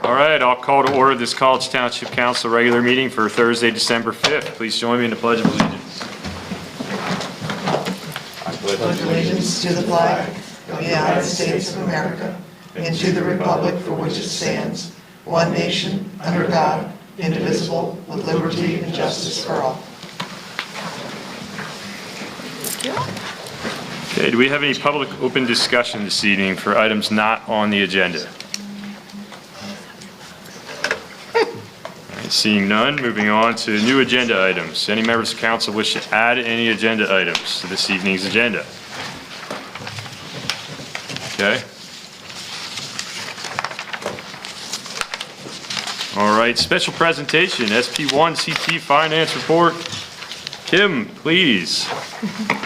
All right, I'll call to order this College Township Council regular meeting for Thursday, December 5th. Please join me in the Pledge of Allegiance. I pledge allegiance to the flag of the United States of America and to the republic for which it stands, one nation, under God, indivisible, with liberty and justice for all. Okay, do we have any public open discussion this evening for items not on the agenda? All right, seeing none, moving on to new agenda items. Any members of council wish to add any agenda items to this evening's agenda? Okay. All right, special presentation, SP1 CT Finance Report. Kim, please,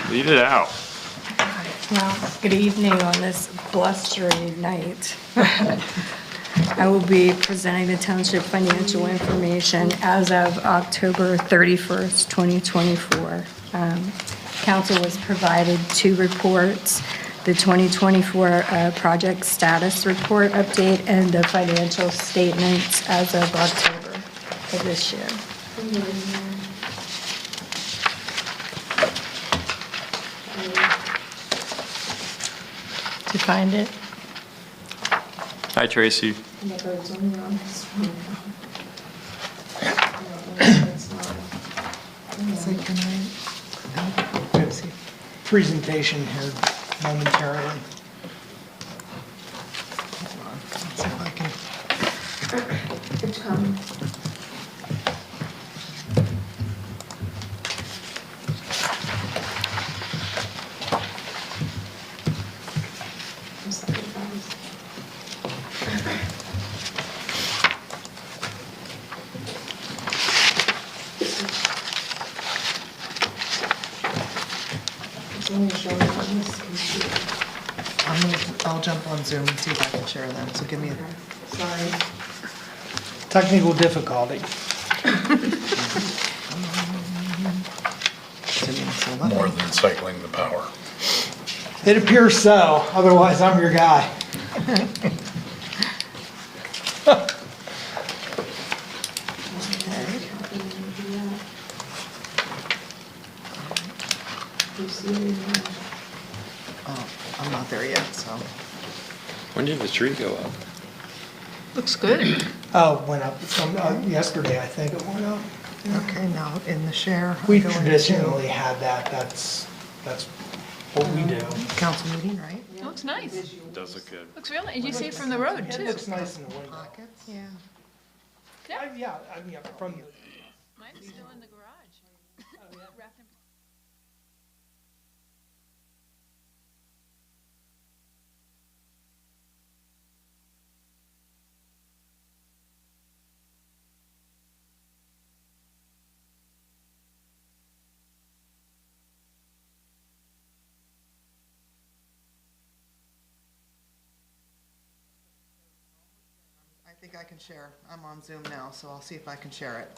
lead it out. Well, good evening on this blustery night. I will be presenting the township financial information as of October 31st, 2024. Council was provided 2 reports, the 2024 project status report update and the financial statements as of October of this year. Did you find it? Hi, Tracy. Presentation here momentarily. Let's see if I can. It's coming. I'll jump on Zoom and see if I can share them, so give me a... Sorry. Technical difficulty. More than cycling the power. It appears so, otherwise I'm your guy. Oh, I'm not there yet, so... When did the tree go up? Looks good. Oh, went up from yesterday, I think it went up. Okay, now in the share... We I'm going to traditionally had that, that's what we do. Council meeting, right? It looks nice. It does look good. Looks really, and you see it from the road It too. looks nice in the window. Pockets? Yeah. Yeah, I mean, from, Mine's still in the garage. Wrapped in- I think I can share. I'm on Zoom now, so I'll see if I can share it.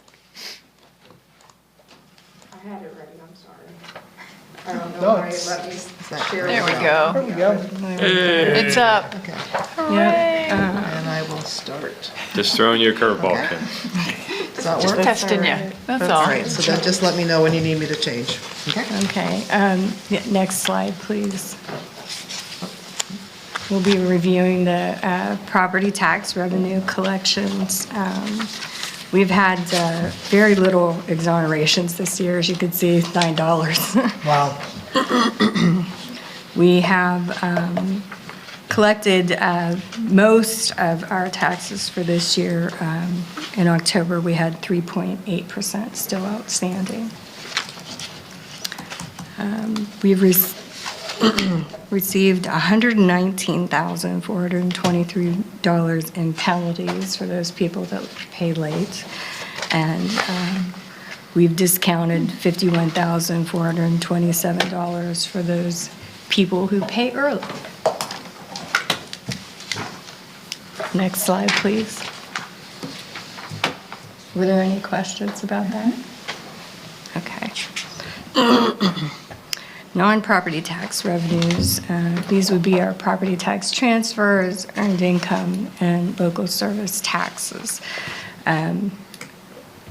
I had it ready, I'm sorry. I don't No, know why it it's- let me share. There we there go. we go. It's up. Okay, Hooray. and I will start. Just throwing you a curveball, Okay. Kim. Does that Just work? testing you. That's all. All right, so then just let me know when you need me to change. Okay? Okay, yeah, next slide, please. We'll be reviewing the property tax revenue collections. We've had very little exonerations this year, as you can see, $9. Wow. We have collected most of our taxes for this year. In October, we had 3.8% still outstanding. We've received $119,423 in penalties for those people that pay late. And we've discounted $51,427 for those people who pay early. Next slide, please. Were there any questions about that? Okay. Non-property tax revenues, these would be our property tax transfers, earned income, and local service taxes. The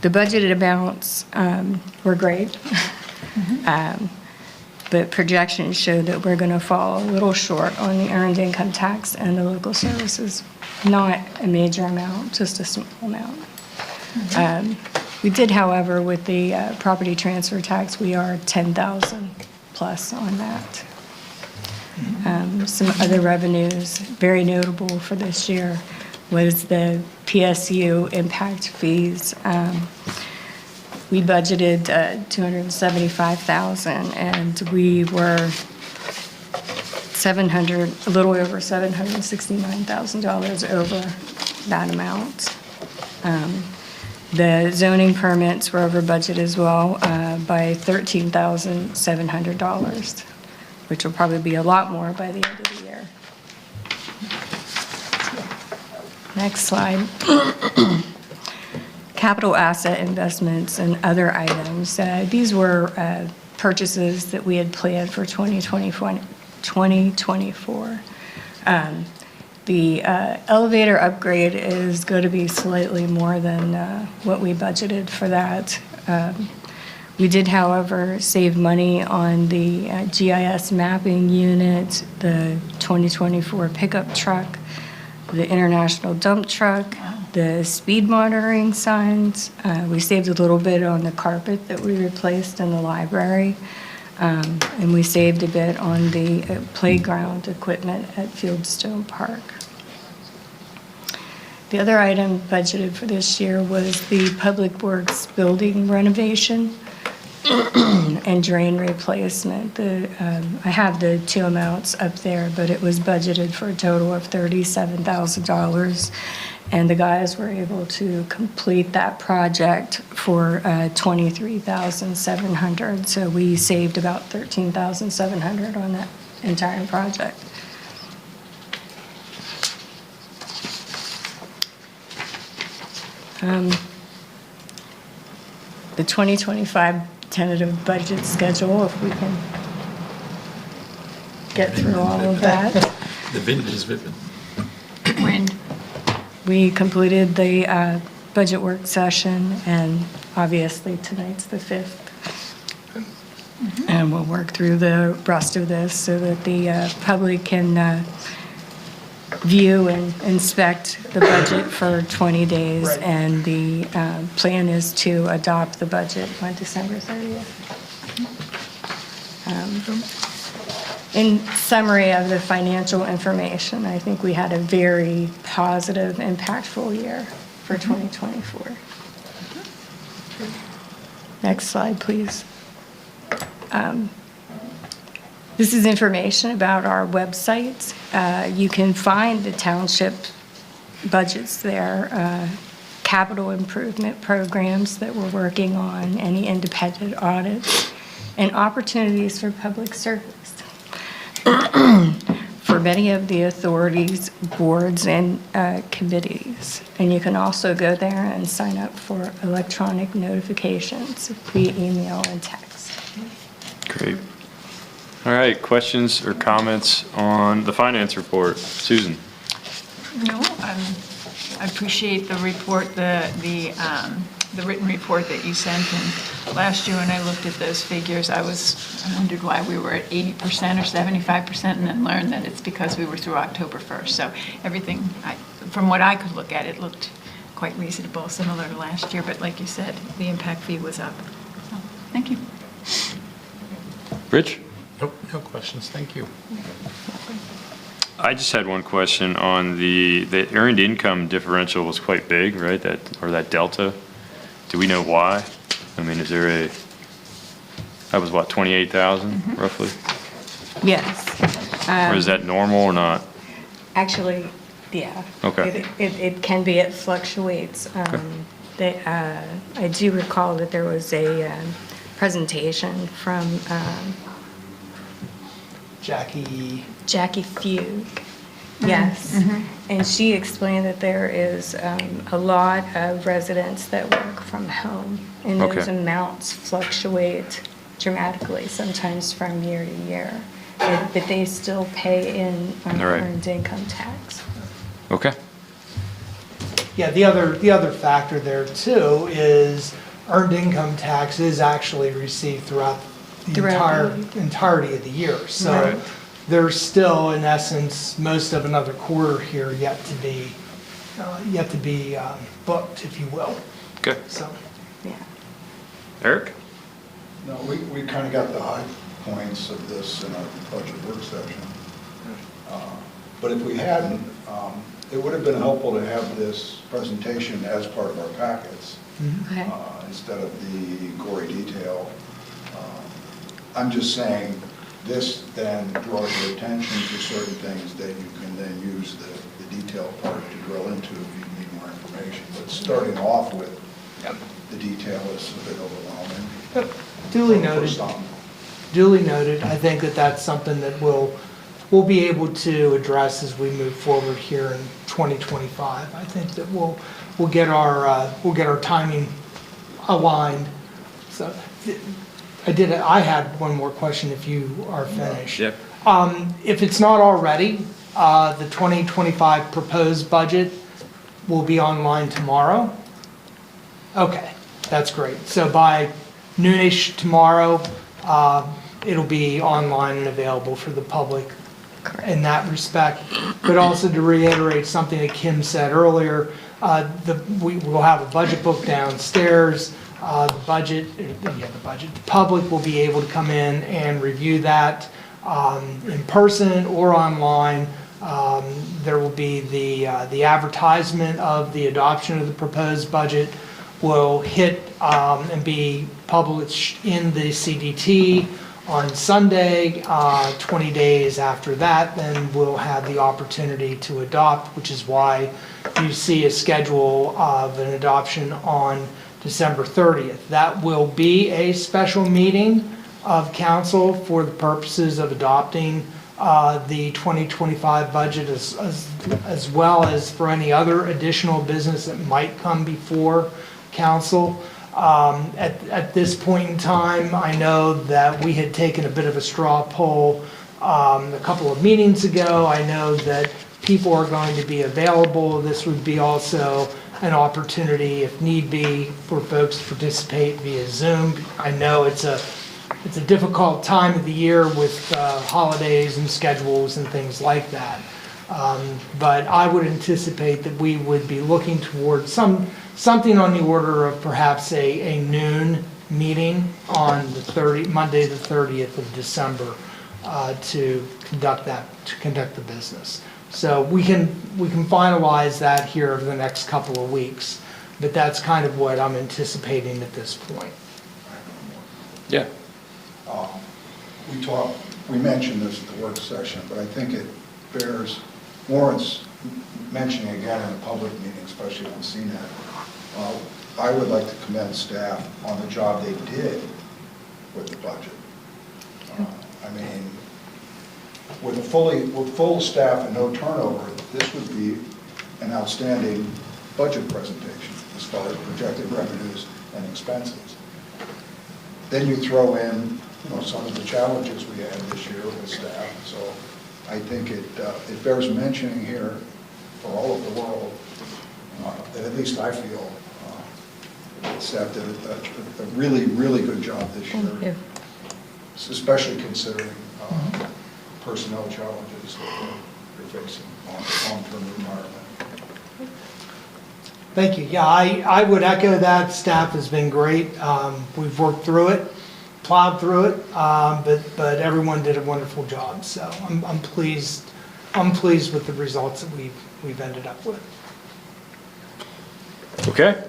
budgeted amounts were great, but projections show that we're going to fall a little short on the earned income tax and the local services. Not a major amount, just a small amount. We did, however, with the property transfer tax, we are 10,000 plus on that. Some other revenues, very notable for this year, was the PSU impact fees. We budgeted $275,000, and we were a little over $769,000 over that amount. The zoning permits were over budget as well by $13,700, which will probably be a lot more by the end of the year. Next slide. Capital asset investments and other items. These were purchases that we had planned for 2024. The elevator upgrade is going to be slightly more than what we budgeted for that. We did, however, save money on the GIS mapping unit, the 2024 pickup truck, the international dump truck, the speed monitoring signs. We saved a little bit on the carpet that we replaced in the library. And we saved a bit on the playground equipment at Fieldstone Park. The other item budgeted for this year was the Public Works building renovation and drain replacement. I have the two amounts up there, but it was budgeted for a total of $37,000. And the guys were able to complete that project for $23,700. So we saved about $13,700 on that entire project. The 2025 tentative budget schedule, if we can get through all of that. The wind is vivid. Wind. We completed the budget work session, and obviously tonight's the 5th. And we'll work through the rest of this so that the public can view and inspect the budget for 20 days. Right. And the plan is to adopt the budget on December 30th. In summary of the financial information, I think we had a very positive, impactful year for 2024. Next slide, please. This is information about our website. You can find the township budgets there, capital improvement programs that we're working on, any independent audits, and opportunities for public service. For many of the authorities, boards, and committees. And you can also go there and sign up for electronic notifications via email and text. Great. All right, questions or comments on the finance report? Susan? No, I appreciate the report, the written report that you sent. And last year when I looked at those figures, I wondered why we were at 80% or 75%, and then learned that it's because we were through October 1st. So everything, from what I could look at, it looked quite reasonable, similar to last year. But like you said, the impact fee was up. So, thank you. Rich? Nope, no questions, thank you. I just had one question on the earned income differential was quite big, right? That delta. Do we know why? I mean, that was what, 28,000 roughly? Yes. Or is that normal or not? Actually, yeah. Okay. It can be, it fluctuates. I do recall that there was a presentation from Jackie, Fugue. Yes. And she explained that there is a lot of residents that work from home, and those Okay. amounts fluctuate dramatically, sometimes from year to year. But they still pay in Right. earned income tax. Okay. Yeah, the other factor there too is earned income tax is actually received throughout the Throughout entirety of the year. So Right. there's still, in essence, most of another quarter here yet to be booked, if you will. Okay. So, Yeah. Eric? No, we kind of got the high points of this in our budget work session. But if we hadn't, it would have been helpful to have this presentation as part of our packets Okay. instead of the gory detail. I'm just saying, this then draws your attention to certain things that you can then use the detail part to drill into if you need more information. But starting off with the detail is a bit overwhelming. duly noted. For some. Duly noted. I think that that's something that we'll be able to address as we move forward here in 2025. I think that we'll get our timing aligned. So I had one more question if you are finished. Yep. If it's not already, the 2025 proposed budget will be online tomorrow? Okay, that's great. So by noonish tomorrow, it'll be online and available for the public in that respect. But also to reiterate something that Kim said earlier, we will have a budget book downstairs. The public will be able to come in and review that in person or online. There will be the advertisement of the adoption of the proposed budget will hit and be published in the CDT on Sunday. 20 days after that, then we'll have the opportunity to adopt, which is why you see a schedule of an adoption on December 30th. That will be a special meeting of council for the purposes of adopting the 2025 budget as well as for any other additional business that might come before council. At this point in time, I know that we had taken a bit of a straw poll a couple of meetings ago. I know that people are going to be available. This would be also an opportunity, if need be, for folks to participate via Zoom. I know it's a difficult time of the year with holidays and schedules and things like that. But I would anticipate that we would be looking towards something on the order of perhaps a noon meeting on Monday the 30th of December to conduct the business. So we can finalize that here over the next couple of weeks, but that's kind of what I'm anticipating at this point. Yeah. We mentioned this at the work session, but I think it warrants mentioning again in a public meeting, especially on CNET. I would like to commend staff on the job they did with the budget. I mean, with full staff and no turnover, this would be an outstanding budget presentation as far as projected revenues and expenses. Then you throw in, some of the challenges we had this year with staff. So I think it bears mentioning here for all of the world that at least I feel staff did a really, really good job this year, especially considering personnel challenges that they're facing on the long-term environment. Thank you. Yeah, I would echo that. Staff has been great. We've worked through it, plowed through it, but everyone did a wonderful job. So I'm pleased. I'm pleased with the results that we've ended up with. Okay.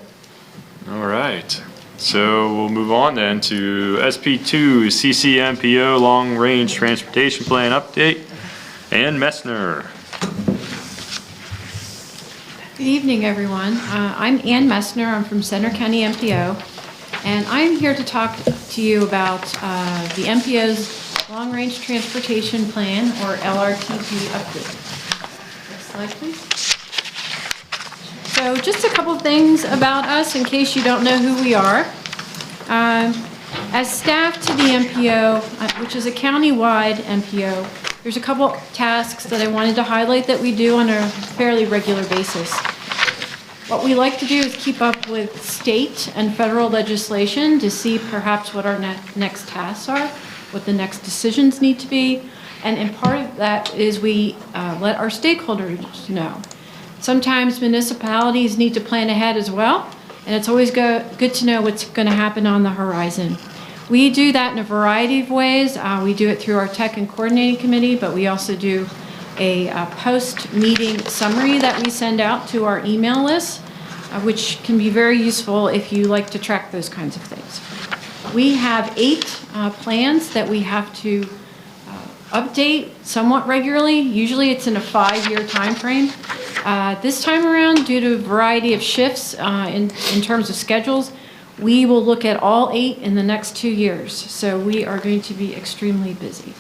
All right. So we'll move on then to SP2 CCMPO Long Range Transportation Plan Update. Ann Messner. Good evening, everyone. I'm Ann Messner. I'm from Center County MPO, and I'm here to talk to you about the MPO's Long Range Transportation Plan, or LRTP update. Next slide, please. So just a couple things about us in case you don't know who we are. As staff to the MPO, which is a county-wide MPO, there's a couple tasks that I wanted to highlight that we do on a fairly regular basis. What we like to do is keep up with state and federal legislation to see perhaps what our next tasks are, what the next decisions need to be, and part of that is we let our stakeholders know. Sometimes municipalities need to plan ahead as well, and it's always good to know what's going to happen on the horizon. We do that in a variety of ways. We do it through our Tech and Coordinating Committee, but we also do a post-meeting summary that we send out to our email list, which can be very useful if you like to track those kinds of things. We have 8 plans that we have to update somewhat regularly. Usually it's in a 5-year time frame. This time around, due to a variety of shifts in terms of schedules, we will look at all 8 in the next 2 years. So we are going to be extremely busy.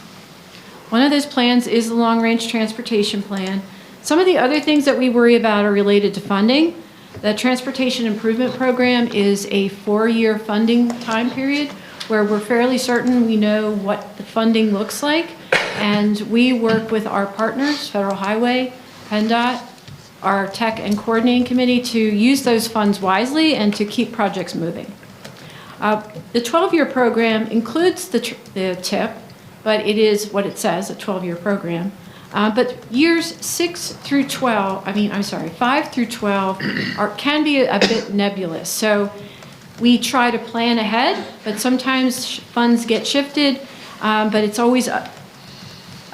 One of those plans is the long-range transportation plan. Some of the other things that we worry about are related to funding. The Transportation Improvement Program is a 4-year funding time period where we're fairly certain we know what the funding looks like. And we work with our partners, Federal Highway, PennDOT, our Tech and Coordinating Committee, to use those funds wisely and to keep projects moving. The 12-year program includes the TIP, but it is what it says, a 12-year program. But years 5 through 12 can be a bit nebulous. So we try to plan ahead, but sometimes funds get shifted, but it's always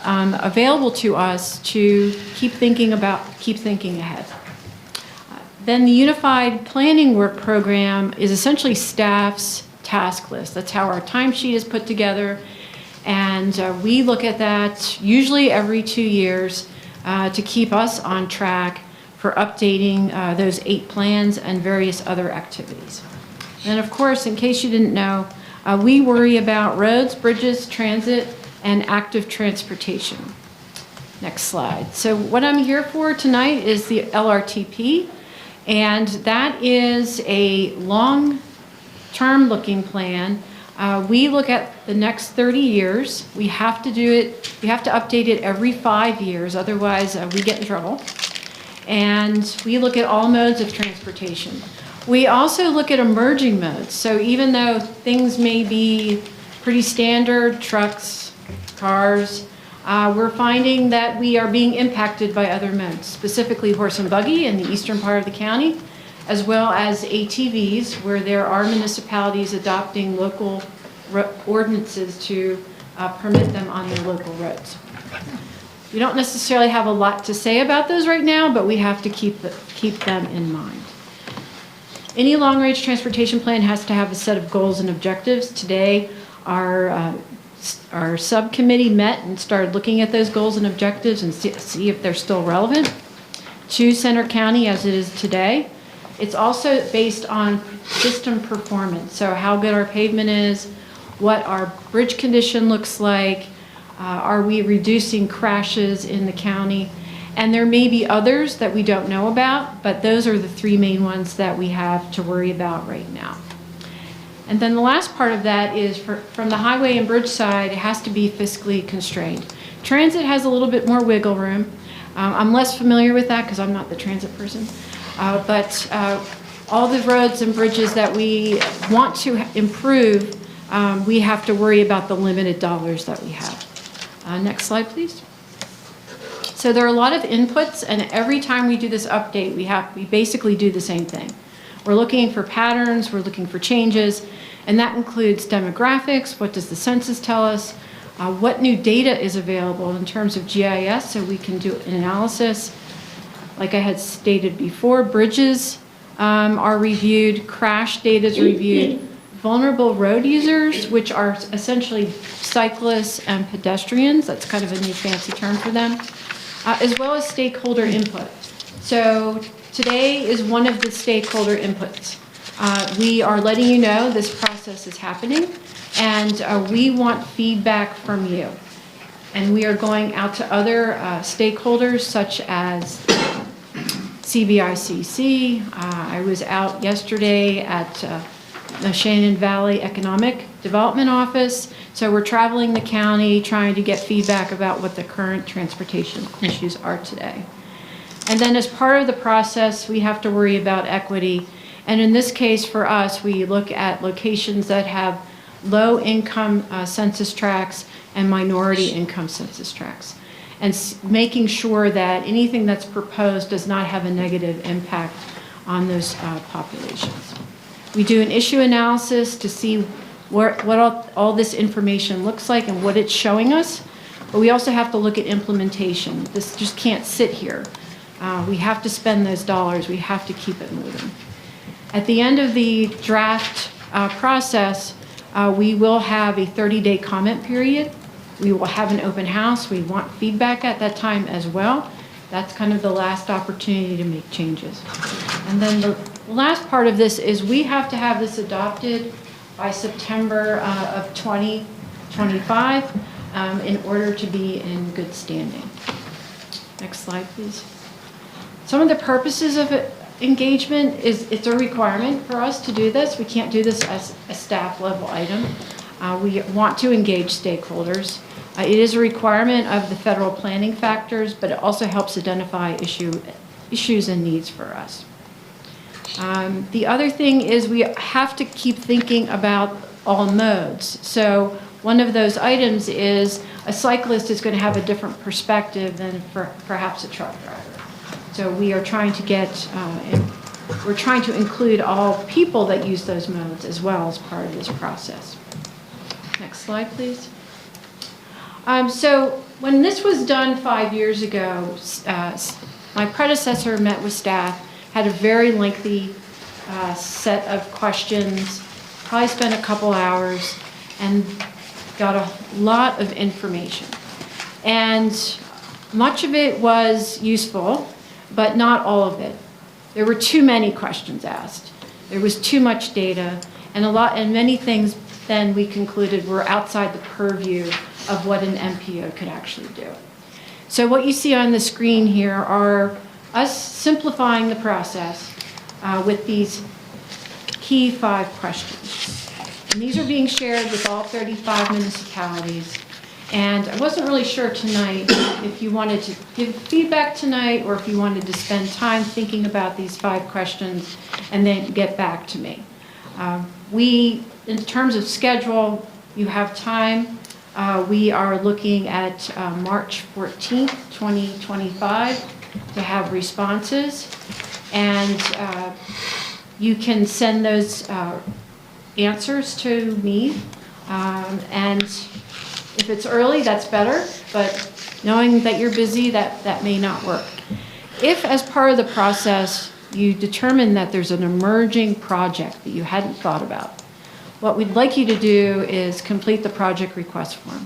available to us to keep thinking ahead. Then the Unified Planning Work Program is essentially staff's task list. That's how our timesheet is put together. And we look at that usually every 2 years to keep us on track for updating those 8 plans and various other activities. And of course, in case you didn't know, we worry about roads, bridges, transit, and active transportation. Next slide. So what I'm here for tonight is the LRTP, and that is a long-term looking plan. We look at the next 30 years. We have to do it, we have to update it every 5 years, otherwise we get in trouble. And we look at all modes of transportation. We also look at emerging modes. So even though things may be pretty standard, trucks, cars, we're finding that we are being impacted by other modes, specifically horse and buggy in the eastern part of the county, as well as ATVs, where there are municipalities adopting local ordinances to permit them on their local roads. We don't necessarily have a lot to say about those right now, but we have to keep them in mind. Any long-range transportation plan has to have a set of goals and objectives. Today, our subcommittee met and started looking at those goals and objectives and see if they're still relevant to Center County as it is today. It's also based on system performance, so how good our pavement is, what our bridge condition looks like, are we reducing crashes in the county, and there may be others that we don't know about, but those are the 3 main ones that we have to worry about right now. And then the last part of that is from the highway and bridge side, it has to be fiscally constrained. Transit has a little bit more wiggle room. I'm less familiar with that because I'm not the transit person. But all the roads and bridges that we want to improve, we have to worry about the limited dollars that we have. Next slide, please. So there are a lot of inputs, and every time we do this update, we basically do the same thing. We're looking for patterns, we're looking for changes, and that includes demographics. What does the census tell us? What new data is available in terms of GIS so we can do an analysis. Like I had stated before, bridges are reviewed, crash data is reviewed, vulnerable road users, which are essentially cyclists and pedestrians, that's kind of a new fancy term for them, as well as stakeholder input. So today is one of the stakeholder inputs. We are letting you know this process is happening, and we want feedback from you. And we are going out to other stakeholders such as CBICC. I was out yesterday at the Shannon Valley Economic Development Office. So we're traveling the county, trying to get feedback about what the current transportation issues are today. And then as part of the process, we have to worry about equity. And in this case, for us, we look at locations that have low-income census tracts and minority income census tracts, and making sure that anything that's proposed does not have a negative impact on those populations. We do an issue analysis to see what all this information looks like and what it's showing us, but we also have to look at implementation. This just can't sit here. We have to spend those dollars. We have to keep it moving. At the end of the draft process, we will have a 30-day comment period. We will have an open house. We want feedback at that time as well. That's kind of the last opportunity to make changes. And then the last part of this is we have to have this adopted by September of 2025 in order to be in good standing. Next slide, please. Some of the purposes of engagement is it's a requirement for us to do this. We can't do this as a staff level item. We want to engage stakeholders. It is a requirement of the federal planning factors, but it also helps identify issues and needs for us. The other thing is we have to keep thinking about all modes. So one of those items is a cyclist is going to have a different perspective than perhaps a truck driver. So we are trying to we're trying to include all people that use those modes as well as part of this process. Next slide, please. So when this was done 5 years ago, my predecessor met with staff, had a very lengthy set of questions, probably spent a couple hours, and got a lot of information. And much of it was useful, but not all of it. There were too many questions asked. There was too much data, and many things then we concluded were outside the purview of what an MPO could actually do. So what you see on the screen here are us simplifying the process with these key 5 questions. And these are being shared with all 35 municipalities. And I wasn't really sure tonight if you wanted to give feedback tonight or if you wanted to spend time thinking about these 5 questions and then get back to me. In terms of schedule, you have time. We are looking at March 14th, 2025 to have responses. And you can send those answers to me. And if it's early, that's better, but knowing that you're busy, that may not work. If, as part of the process, you determine that there's an emerging project that you hadn't thought about, what we'd like you to do is complete the project request form.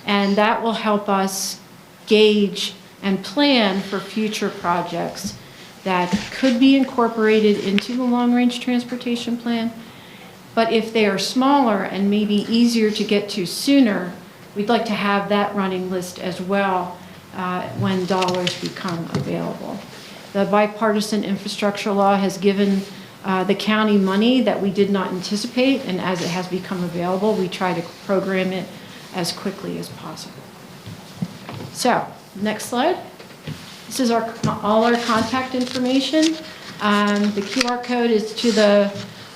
And that will help us gauge and plan for future projects that could be incorporated into the long-range transportation plan. But if they are smaller and maybe easier to get to sooner, we'd like to have that running list as well when dollars become available. The bipartisan infrastructure law has given the county money that we did not anticipate, and as it has become available, we try to program it as quickly as possible. So, next slide. This is all our contact information. The QR code is to the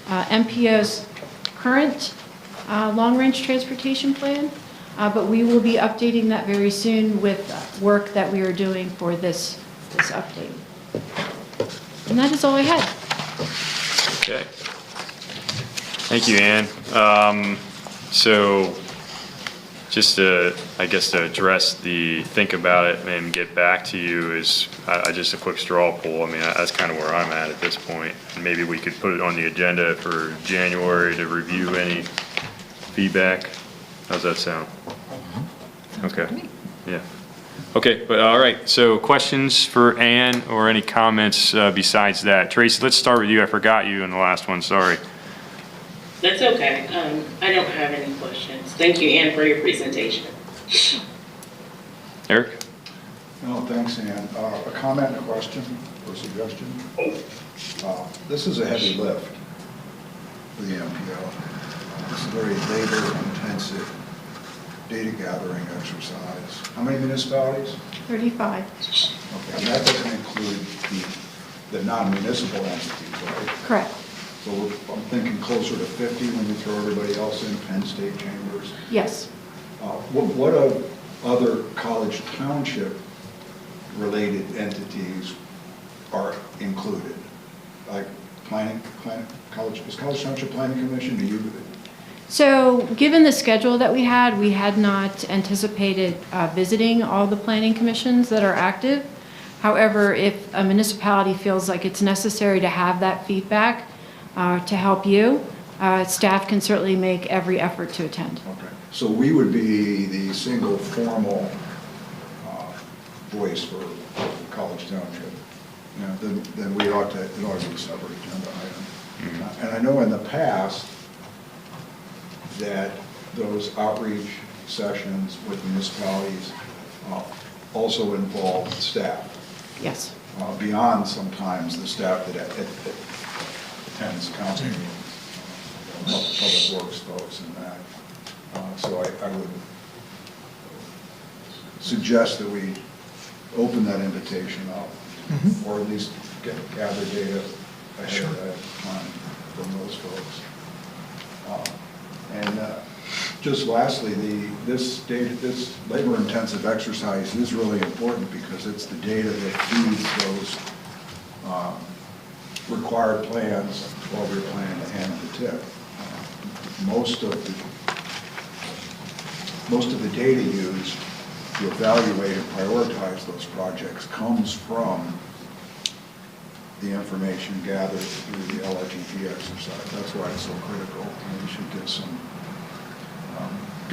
MPO's current long-range transportation plan, but we will be updating that very soon with work that we are doing for this update. And that is all I had. Okay. Thank you, Ann. So just to, I guess, to address the think about it and get back to you is just a quick straw poll. I mean, that's kind of where I'm at this point. And maybe we could put it on the agenda for January to review any feedback. How's that sound? Okay. Yeah. Okay, but all right. So questions for Ann or any comments besides that? Tracy, let's start with you. I forgot you in the last one. Sorry. That's okay. I don't have any questions. Thank you, Ann, for your presentation. Eric? No, thanks, Ann. A comment, a question, or a suggestion? This is a heavy lift. for the MPO. It's a very labor-intensive data gathering exercise. How many municipalities? 35. Okay, and that doesn't include the non-municipal entities, right? Correct. So I'm thinking closer to 50 when you throw everybody else in, Penn State Chambers. Yes. What of other College Township related entities are included? Like College Township Planning Commission, do you? So, given the schedule that we had not anticipated visiting all the planning commissions that are active. However, if a municipality feels like it's necessary to have that feedback to help you, staff can certainly make every effort to attend. Okay, so we would be the single formal voice for College Township. You know, then it ought to be a separate agenda item. And I know in the past that those outreach sessions with municipalities also involved staff. Yes. Beyond sometimes the staff that attends council meetings, public works folks and that. So I would suggest that we open that invitation up, or at least gather data ahead of that time from those folks. And just lastly, this labor-intensive exercise is really important because it's the data that feeds those required plans, 12-year plan and the TIP. Most of the data used to evaluate and prioritize those projects comes from the information gathered through the LRTP exercise. That's why it's so critical, and we should give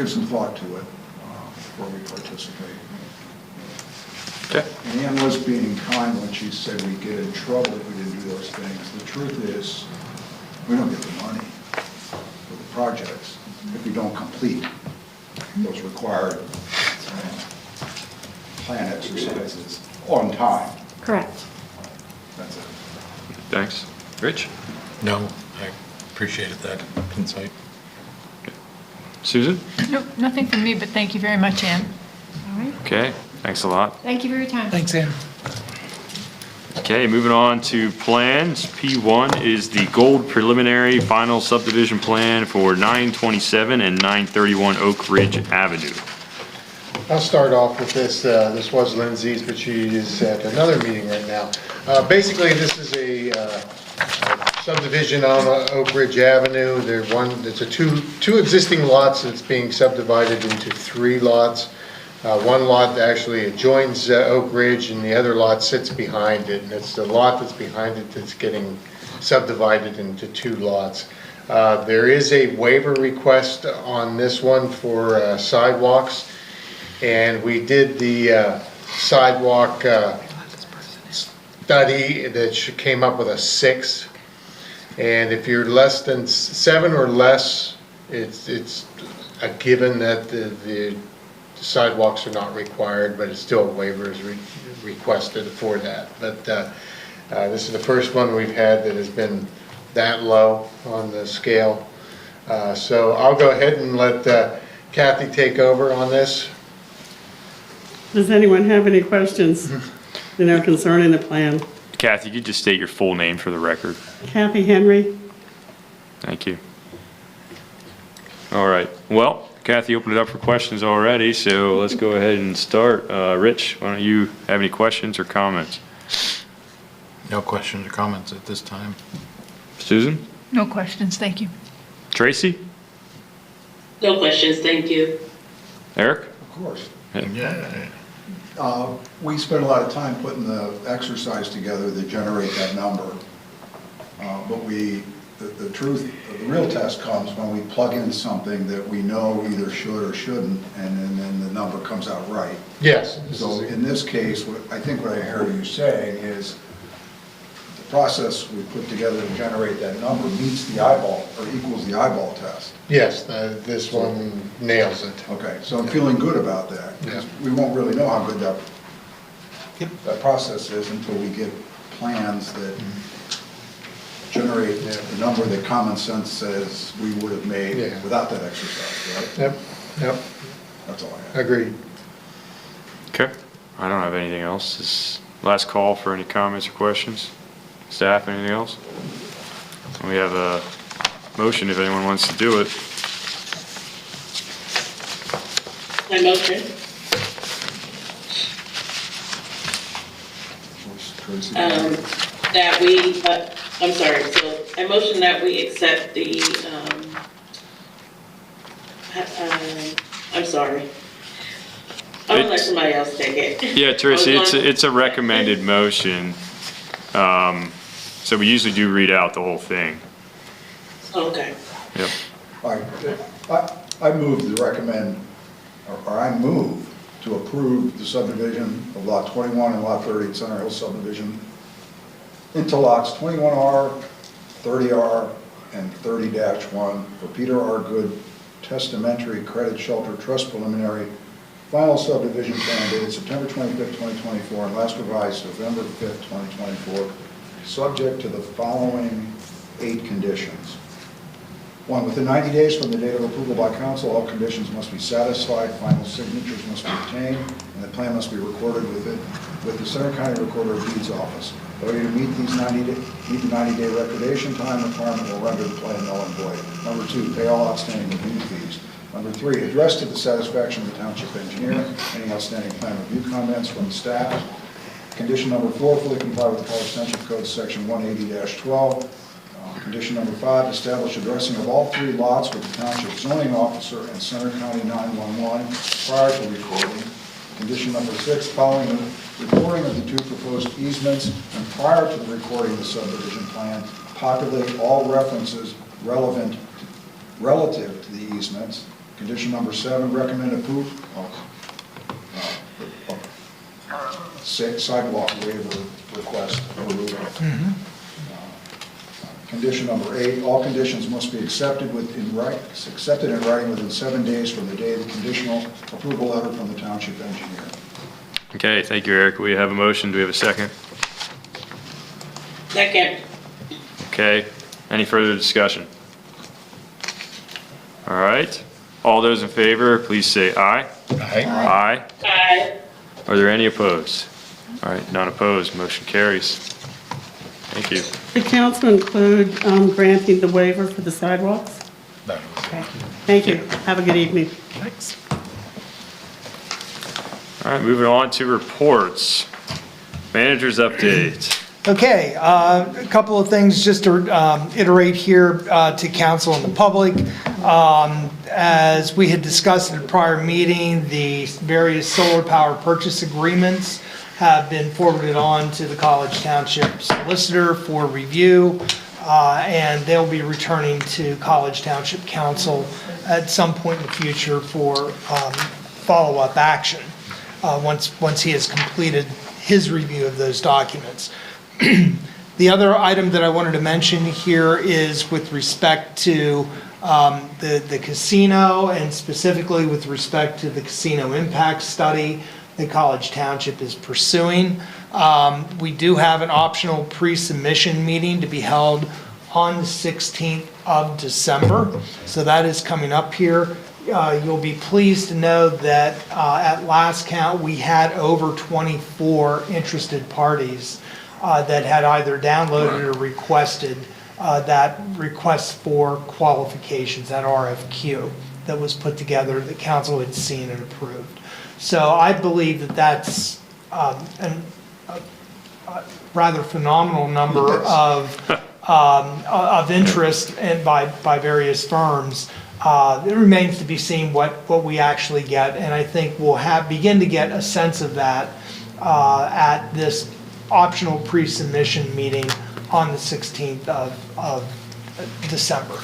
some thought to it before we participate. Okay. And Ann was being kind when she said we get in trouble if we didn't do those things. The truth is, we don't get the money for the projects if we don't complete those required plan exercises on time. Correct. That's it. Thanks. Rich? No, I appreciated that insight. Susan? Nope, nothing from me, but thank you very much, Ann. All right. Okay, thanks a lot. Thank you for your time. Thanks, Ann. Okay, moving on to plans. P1 is the gold preliminary final subdivision plan for 927 and 931 Oak Ridge Avenue. I'll start off with this. This was Lindsay's, but she is at another meeting right now. Basically, this is a subdivision on Oak Ridge Avenue. It's two existing lots that's being subdivided into 3 lots. One lot actually adjoins Oak Ridge, and the other lot sits behind it. And it's the lot that's behind it that's getting subdivided into 2 lots. There is a waiver request on this one for sidewalks. And we did the sidewalk study that came up with a 6. And if you're less than 7 or less, it's a given that the sidewalks are not required, but it's still a waiver is requested for that. But this is the first one we've had that has been that low on the scale. So I'll go ahead and let Kathy take over on this. Does anyone have any questions, concerning the plan? Kathy, you could just state your full name for the record. Kathy Henry. Thank you. All right. Well, Kathy opened it up for questions already, so let's go ahead and start. Rich, why don't you have any questions or comments? No questions or comments at this time. Susan? No questions, thank you. Tracy? No questions, thank you. Eric? Of course. Yeah. We spent a lot of time putting the exercise together to generate that number. But the truth, the real test comes when we plug in something that we know either should or shouldn't, and then the number comes out right. Yes. So in this case, I think what I heard you saying is the process we put together to generate that number meets the eyeball, or equals the eyeball test. Yes, this one nails it. Okay, so I'm feeling good about that. Yeah. We won't really know how good that process is until we get plans that generate the number that common sense says we would have made Yeah. without that exercise, right? Yep, yep, That's all I have. agreed. Okay, I don't have anything else. This last call for any comments or questions. Staff, anything else? We have a motion if anyone wants to do it. My motion, Tracy? that we, I'm sorry, so I motion that we accept the, I'm sorry. I'm gonna let somebody else take it. Yeah, Tracy, I was going- it's a recommended motion. So we usually do read out the whole thing. Okay. Yep. All right, I move to recommend, or I move to approve the subdivision of Lot 21 and Lot 30 at Center Hill subdivision into lots 21R, 30R, and 30-1 for Peter R. Good Testamentary Credit Shelter Trust Preliminary Final Subdivision Plan dated September 25th, 2024, and last revised November 5th, 2024, subject to the following 8 conditions. 1, within 90 days from the date of approval by council, all conditions must be satisfied, final signatures must be obtained, and the plan must be recorded with the Center County Recorder of Deeds Office. Failure to meet the 90-day recordation time requirement will render the plan null and void. Number 2, pay all outstanding review fees. Number 3, address to the satisfaction of the township engineer any outstanding plan review comments from the staff. Condition number 4, fully comply with the College Township Code section 180-12. Condition number 5, establish addressing of all 3 lots with the township zoning officer and Center County 911 prior to recording. Condition number 6, following the recording of the 2 proposed easements and prior to the recording of the subdivision plan, populate all references relative to the easements. Condition number 7, recommend approval sidewalk waiver request approval. Condition number 8, all conditions must be accepted in writing within 7 days from the day of the conditional approval letter from the township engineer. Okay, thank you, Eric. We have a motion. Do we have a second? Second. Okay, any further discussion? All right, all those in favor, please say aye. Aye. Aye. Aye. Are there any opposed? All right, none opposed, motion carries. Thank you. The council include granting the waiver for the sidewalks? That was it. Thank you. Have a good evening. Thanks. All right, moving on to reports. Manager's update. Okay, a couple of things just to iterate here to council and the public. As we had discussed in a prior meeting, the various solar power purchase agreements have been forwarded on to the College Township solicitor for review, and they'll be returning to College Township Council at some point in the future for follow-up action once he has completed his review of those documents. The other item that I wanted to mention here is with respect to the casino, and specifically with respect to the casino impact study that College Township is pursuing. We do have an optional pre-submission meeting to be held on the 16th of December, so that is coming up here. You'll be pleased to know that at last count, we had over 24 interested parties that had either downloaded or requested that request for qualifications, that RFQ that was put together that council had seen and approved. So I believe that that's a rather phenomenal number of interest and by various firms. It remains to be seen what we actually get, and I think we'll begin to get a sense of that at this optional pre-submission meeting on the 16th of December.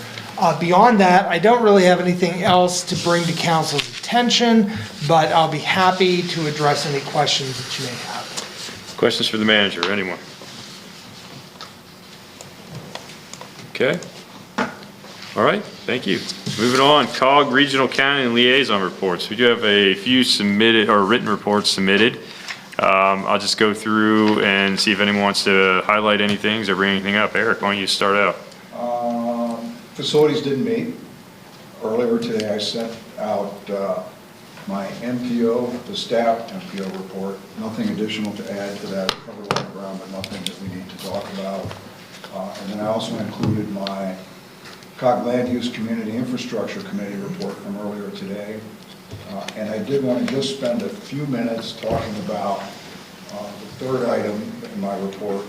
Beyond that, I don't really have anything else to bring to council's attention, but I'll be happy to address any questions that you may have. Questions for the manager, anyone? Okay. All right, thank you. Moving on, COG Regional County and Liaison Reports. We do have a few submitted, or written reports submitted. I'll just go through and see if anyone wants to highlight any things or bring anything up. Eric, why don't you start out? Facilities didn't meet. Earlier today, I sent out my MPO, the staff MPO report. Nothing additional to add to that. Covered a lot of ground, but nothing that we need to talk about. And then I also included my COG Land Use Community Infrastructure Committee report from earlier today. And I did want to just spend a few minutes talking about the third item in my report,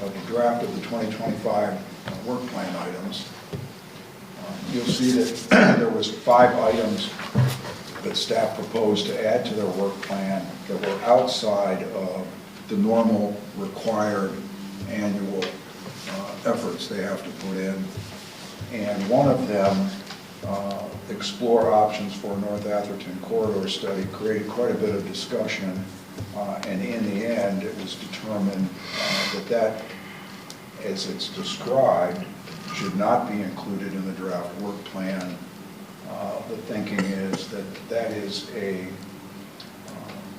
the draft of the 2025 work plan items. You'll see that there was 5 items that staff proposed to add to their work plan that were outside of the normal required annual efforts they have to put in. And one of them, explore options for North Atherton corridor study, created quite a bit of discussion. And in the end, it was determined that, as it's described, should not be included in the draft work plan. The thinking is that is a,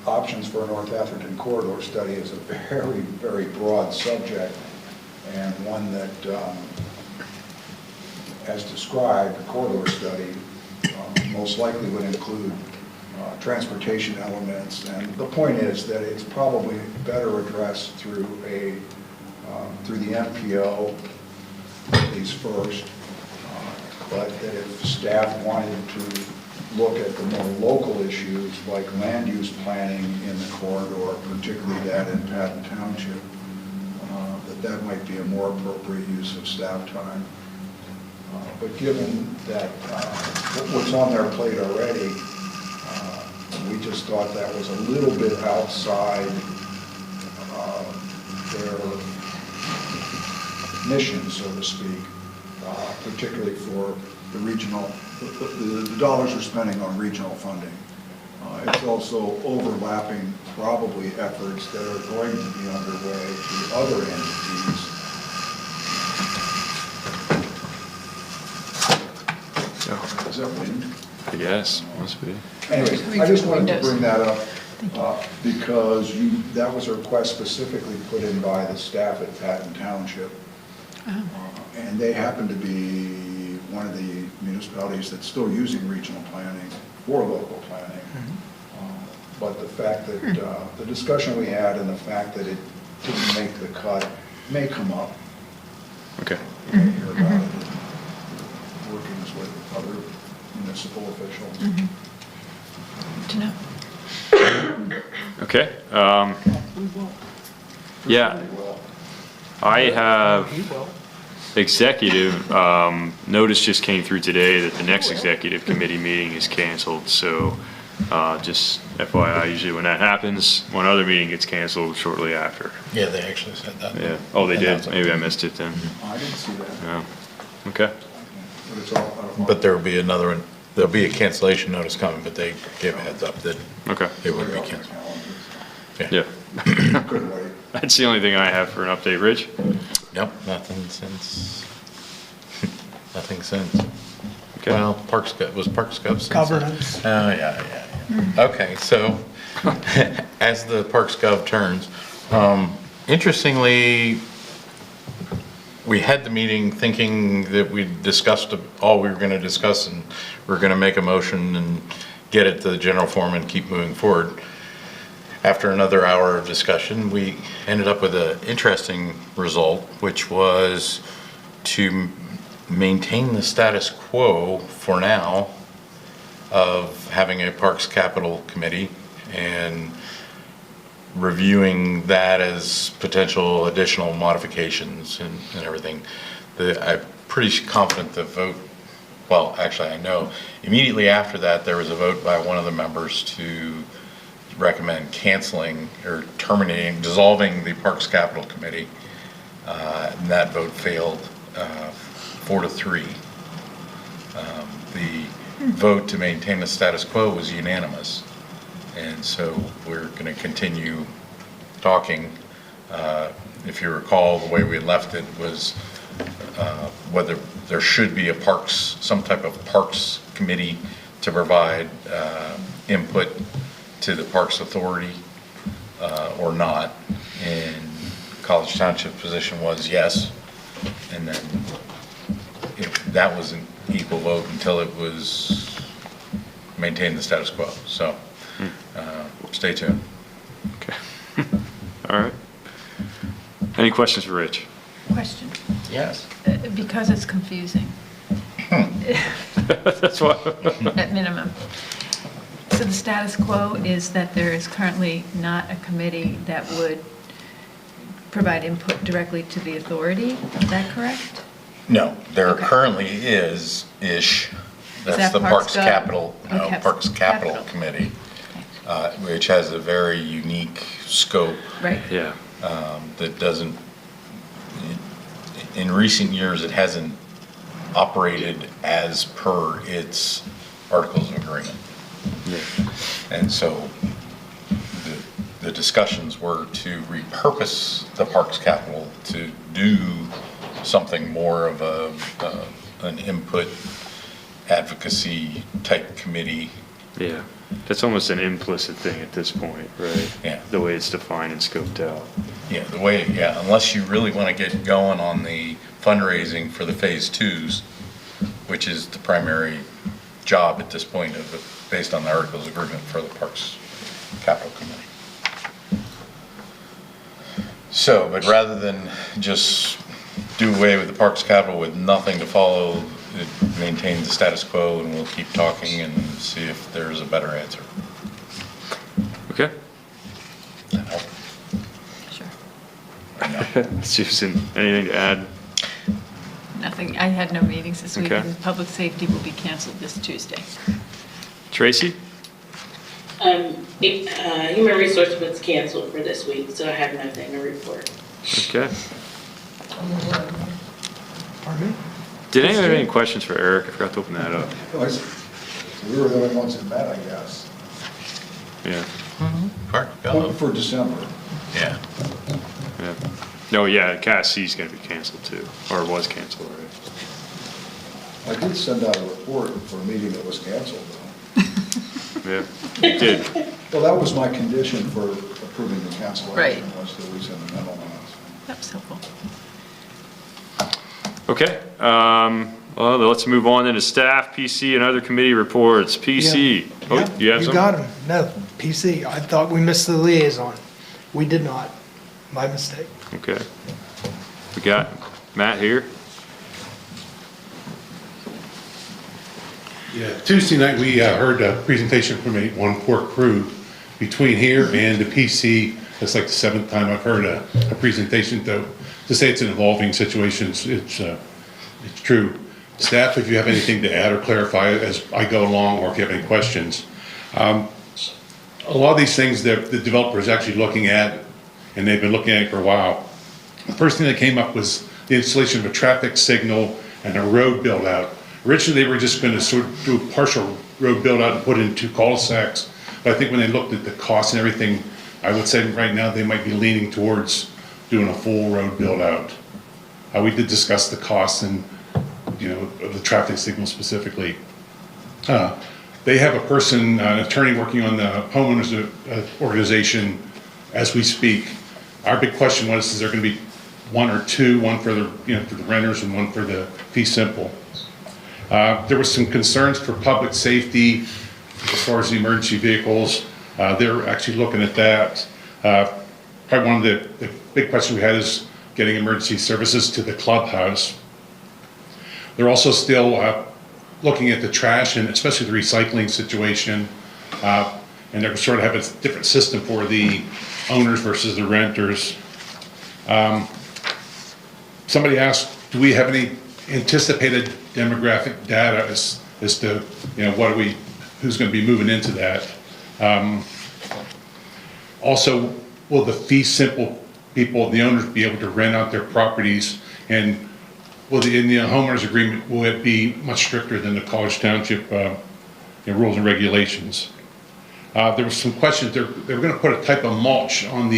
options for North Atherton corridor study is a very, very broad subject, and one that, as described, the corridor study most likely would include transportation elements. And the point is that it's probably better addressed through the MPO, at least first, but that if staff wanted to look at the more local issues like land use planning in the corridor, particularly that in Patton Township, that might be a more appropriate use of staff time. But given that what's on their plate already, we just thought that was a little bit outside their mission, so to speak, particularly for the regional, the dollars we're spending on regional funding. It's also overlapping probably efforts that are going to be underway to other entities. Is that wind? I guess, must be. Anyways, I just wanted to bring that up because that was a request specifically put in by the staff at Patton Township. And they happen to be one of the municipalities that's still using regional planning for local planning. But the fact that the discussion we had and the fact that it didn't make the cut may come up. Okay. We'll hear about it. Workings with other municipal officials. To know. Okay. Yeah. I have executive, notice just came through today that the next executive committee meeting is canceled, so just FYI, usually when that happens, one other meeting gets canceled shortly after. Yeah, they actually said that. Yeah. Oh, they did? Maybe I missed it then. I didn't see that. No. Okay. But it's all out of line. But there will be another one, there'll be a cancellation notice coming, but they gave a heads up that Okay. it would be canceled. Yeah. Couldn't wait. That's the only thing I have for an update. Rich? Nope, nothing since, nothing since. Okay. Well, Parks Gov since? Governance. Oh, yeah. Okay, so as the Parks Gov turns, interestingly, we had the meeting thinking that we discussed all we were going to discuss and we're going to make a motion and get it to the general forum and keep moving forward. After another hour of discussion, we ended up with an interesting result, which was to maintain the status quo for now of having a Parks Capital Committee and reviewing that as potential additional modifications and everything. I'm pretty confident the vote, well, actually I know, immediately after that there was a vote by one of the members to recommend canceling or terminating, dissolving the Parks Capital Committee. And that vote failed 4-3. The vote to maintain the status quo was unanimous. And so we're going to continue talking. If you recall, the way we left it was whether there should be a parks, some type of parks committee to provide input to the Parks Authority. or not. And College Township position was yes. And then that was an equal vote until it was maintained the status quo. So stay tuned. Okay. All right. Any questions for Rich? Question, Yes. because it's confusing, That's why. at minimum. So the status quo is that there is currently not a committee that would provide input directly to the authority, is that correct? No, there Okay. currently is-ish. That's that the Parks Parks Gov? Capital, Oh, no, Parks Capital Capital. Committee, which has a very unique scope Right? Yeah. that doesn't, in recent years, it hasn't operated as per its Articles of Agreement. Yeah. And so the discussions were to repurpose the Parks Capital to do something more of an input advocacy type committee. Yeah. That's almost an implicit thing at this point, right? Yeah. The way it's defined and scoped out. Yeah, unless you really want to get going on the fundraising for the phase twos, which is the primary job at this point based on the Articles of Agreement for the Parks Capital Committee. So, but rather than just do away with the Parks Capital with nothing to follow, it maintains the status quo, and we'll keep talking and see if there's a better answer. Okay. That help? Sure. Susan, anything to add? Nothing, I had no meetings this week, Okay. and public safety will be canceled this Tuesday. Tracy? Human Resource was canceled for this week, so I have nothing to report. Okay. Pardon me? Did anyone have any questions for Eric? I forgot to open that up. We were the only ones that met, I guess. Yeah. Park, For December. yeah. Yeah. No, yeah, CASC's gonna be canceled too, or was canceled already. I did send out a report for a meeting that was canceled, though. Yeah, you did. Well, that was my condition for approving the cancellation, Right. was that we send a memo on it. That was helpful. Okay, well, let's move on into staff, PC, and other committee reports. PC. Oh, Yeah, you have you some? got him. No, PC. I thought we missed the liaison. We did not. My mistake. Okay. We got Matt here. Yeah, Tuesday night, we heard a presentation from a one port crew between here and the PC. That's like the 7th time I've heard a presentation, though. To say it's an evolving situation, it's true. Staff, if you have anything to add or clarify as I go along, or if you have any questions. A lot of these things that the developer is actually looking at, and they've been looking at it for a while. The first thing that came up was the installation of a traffic signal and a road build out. Originally, they were just going to sort of do a partial road build out and put in 2 cul-de-sacs. But I think when they looked at the cost and everything, I would say right now they might be leaning towards doing a full road build out. We did discuss the costs and, of the traffic signal specifically. They have a person, an attorney working on the homeowners organization as we speak. Our big question was, is there going to be 1 or 2, one for the, for the renters and one for the fee simple? There were some concerns for public safety as far as the emergency vehicles. They're actually looking at that. Probably one of the big questions we had is getting emergency services to the clubhouse. They're also still looking at the trash and especially the recycling situation. And they're sort of have a different system for the owners versus the renters. Somebody asked, do we have any anticipated demographic data as to, who's going to be moving into that? Also, will the fee simple people, the owners, be able to rent out their properties? And will in the homeowners agreement, will it be much stricter than the College Township rules and regulations? There were some questions. They were going to put a type of mulch on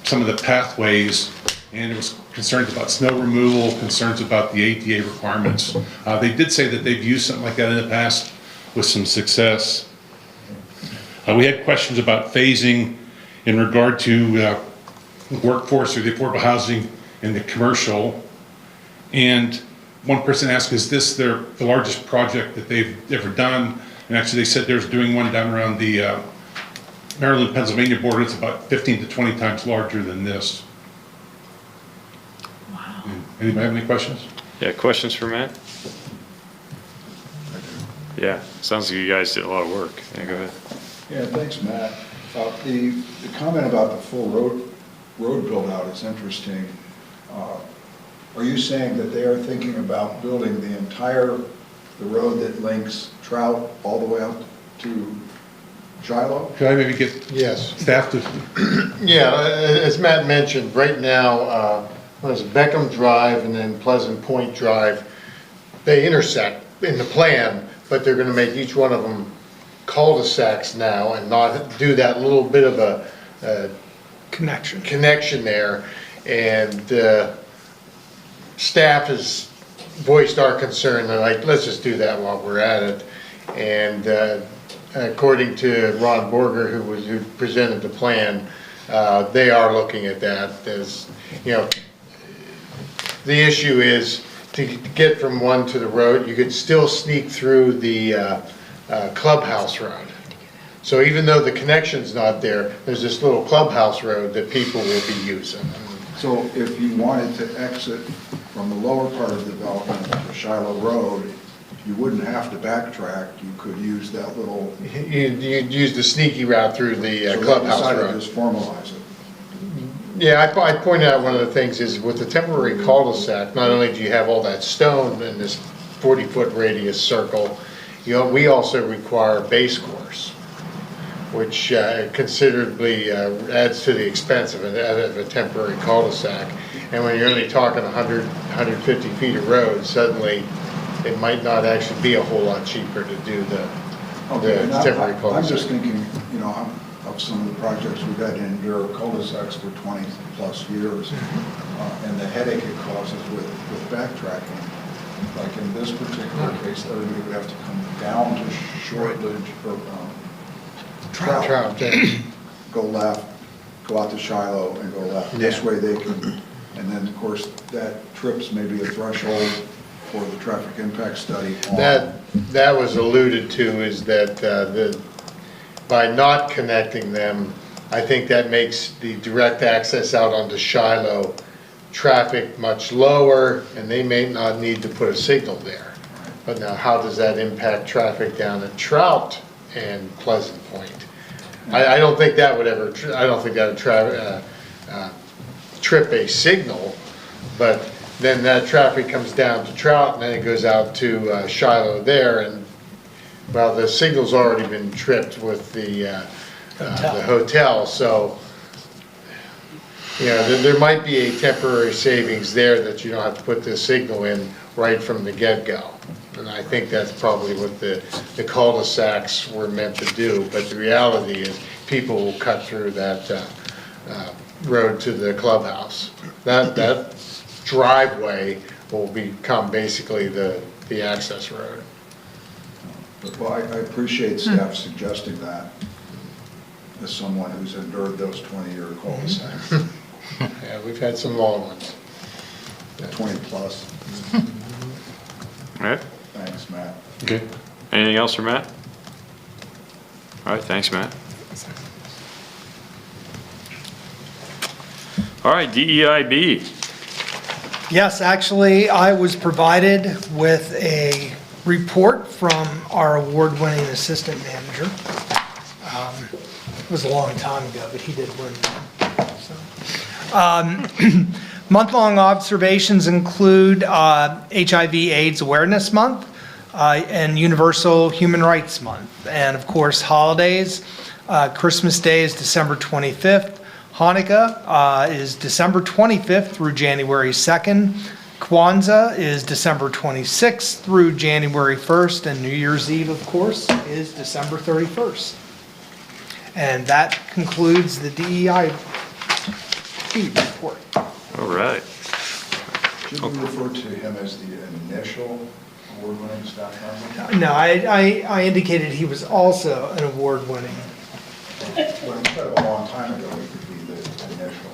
some of the pathways, and there was concerns about snow removal, concerns about the ADA requirements. They did say that they've used something like that in the past with some success. We had questions about phasing in regard to workforce or the affordable housing and the commercial. And one person asked, is this the largest project that they've ever done? And actually they said there's doing one down around the Maryland-Pennsylvania border. It's about 15 to 20 times larger than this. Wow. Anybody have any questions? Yeah, questions for Matt? Yeah, sounds like you guys did a lot of work. Yeah, go ahead. Yeah, thanks, Matt. The comment about the full road build-out is interesting. Are you saying that they are thinking about building the road that links Trout all the way up to Shiloh? Could I maybe get Yes. staff to, Yeah, as Matt mentioned, right now, there's Beckham Drive and then Pleasant Point Drive. They intersect in the plan, but they're gonna make each one of them cul-de-sacs now and not do that little bit of a connection there. And staff has voiced our concern, they're like, let's just do that while we're at it. And according to Ron Borger, who presented the plan, they are looking at that. As you know, the issue is to get from one to the road, you could still sneak through the clubhouse road. So even though the connection's not there, there's this little clubhouse road that people will be using. So if you wanted to exit from the lower part of the development to Shiloh Road, you wouldn't have to backtrack, you could use that little... You'd use the sneaky route through the clubhouse So they road. decided to just formalize it. Yeah, I pointed out one of the things is with the temporary cul-de-sac, not only do you have all that stone in this 40-foot radius circle, we also require base course, which considerably adds to the expense of a temporary cul-de-sac. And when you're only talking 100, 150 feet of road, suddenly it might not actually be a whole lot cheaper to do the temporary cul-de-sac. I'm just thinking, of some of the projects we've had to endure cul-de-sacs for 20 plus years, and the headache it causes with backtracking. Like in this particular case, everybody would have to come down to Shortledge or Trout, go left, go out to Shiloh and go left. This way they can, and then of course that trips maybe a threshold for the traffic impact study. That was alluded to is that by not connecting them, I think that makes the direct access out onto Shiloh traffic much lower, and they may not need to put a signal there. But now how does that impact traffic down at Trout and Pleasant Point? I don't think that would ever, I don't think that would trip a signal, but then that traffic comes down to Trout and then it goes out to Shiloh there, and well, the signal's already been tripped with the hotel, so there might be a temporary savings there that you don't have to put the signal in right from the get-go. And I think that's probably what the cul-de-sacs were meant to do, but the reality is people will cut through that road to the clubhouse. That driveway will become basically the access road. Well, I appreciate staff suggesting that as someone who's endured those 20-year cul-de-sacs, Yeah, we've had some long ones. 20 plus. All right, Thanks, Matt. okay. Anything else for Matt? All right, thanks, Matt. All right, DEIB. Yes, actually, I was provided with a report from our award-winning assistant manager. It was a long time ago, but he did win one. So, month-long observations include HIV/AIDS Awareness Month and Universal Human Rights Month. And of course, holidays. Christmas Day is December 25th. Hanukkah is December 25th through January 2nd. Kwanzaa is December 26th through January 1st. And New Year's Eve, of course, is December 31st. And that concludes the DEIB report. All right. Should we refer to him as the initial award-winning staff member? No, I indicated he was also an award-winning But instead of a long time ago, it could be the initial.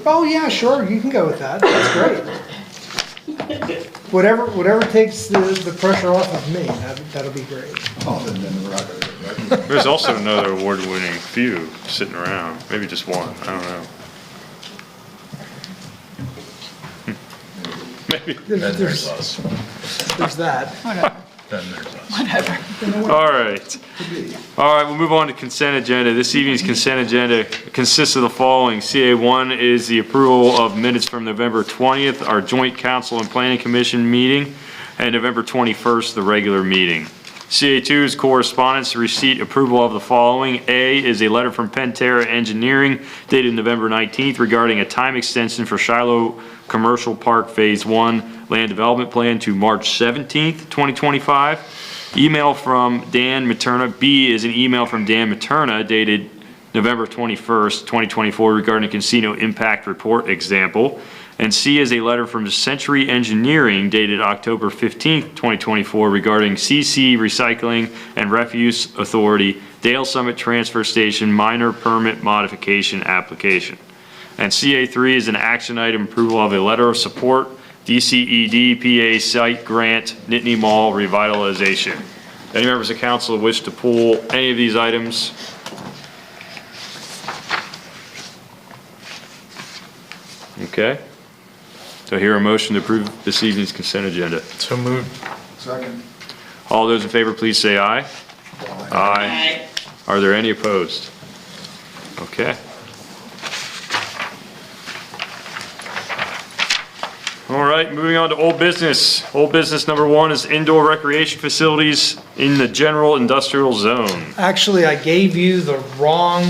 Oh, yeah, sure, you can go with that, that's great. Whatever takes the pressure off of me, that'll be great. Oh, then the record, right? There's also another award-winning few sitting around, maybe just one, I don't know. Maybe. Then there's us. There's that. Whatever, Then there's us. whatever. All right. All right, we'll move on to consent agenda. This evening's consent agenda consists of the following. CA1 is the approval of minutes from November 20th, our joint council and planning commission meeting, and November 21st, the regular meeting. CA2 is correspondence, receipt, approval of the following. A is a letter from Pentair Engineering dated November 19th regarding a time extension for Shiloh Commercial Park Phase 1 Land Development Plan to March 17th, 2025. Email from Dan Materna. B is an email from Dan Materna dated November 21st, 2024 regarding a casino impact report example. And C is a letter from Century Engineering dated October 15th, 2024 regarding CC Recycling and Refuse Authority Dale Summit Transfer Station minor permit modification application. And CA3 is an action item approval of a letter of support DCED PA site grant Nittany Mall revitalization. Any members of council wish to pull any of these items? Okay. Do I hear a motion to approve this evening's consent agenda? So moved. Second. All those in favor, please say aye. Aye. Aye. Are there any opposed? Okay. All right, moving on to old business. Old business number 1 is indoor recreation facilities in the general industrial zone. Actually, I gave you the wrong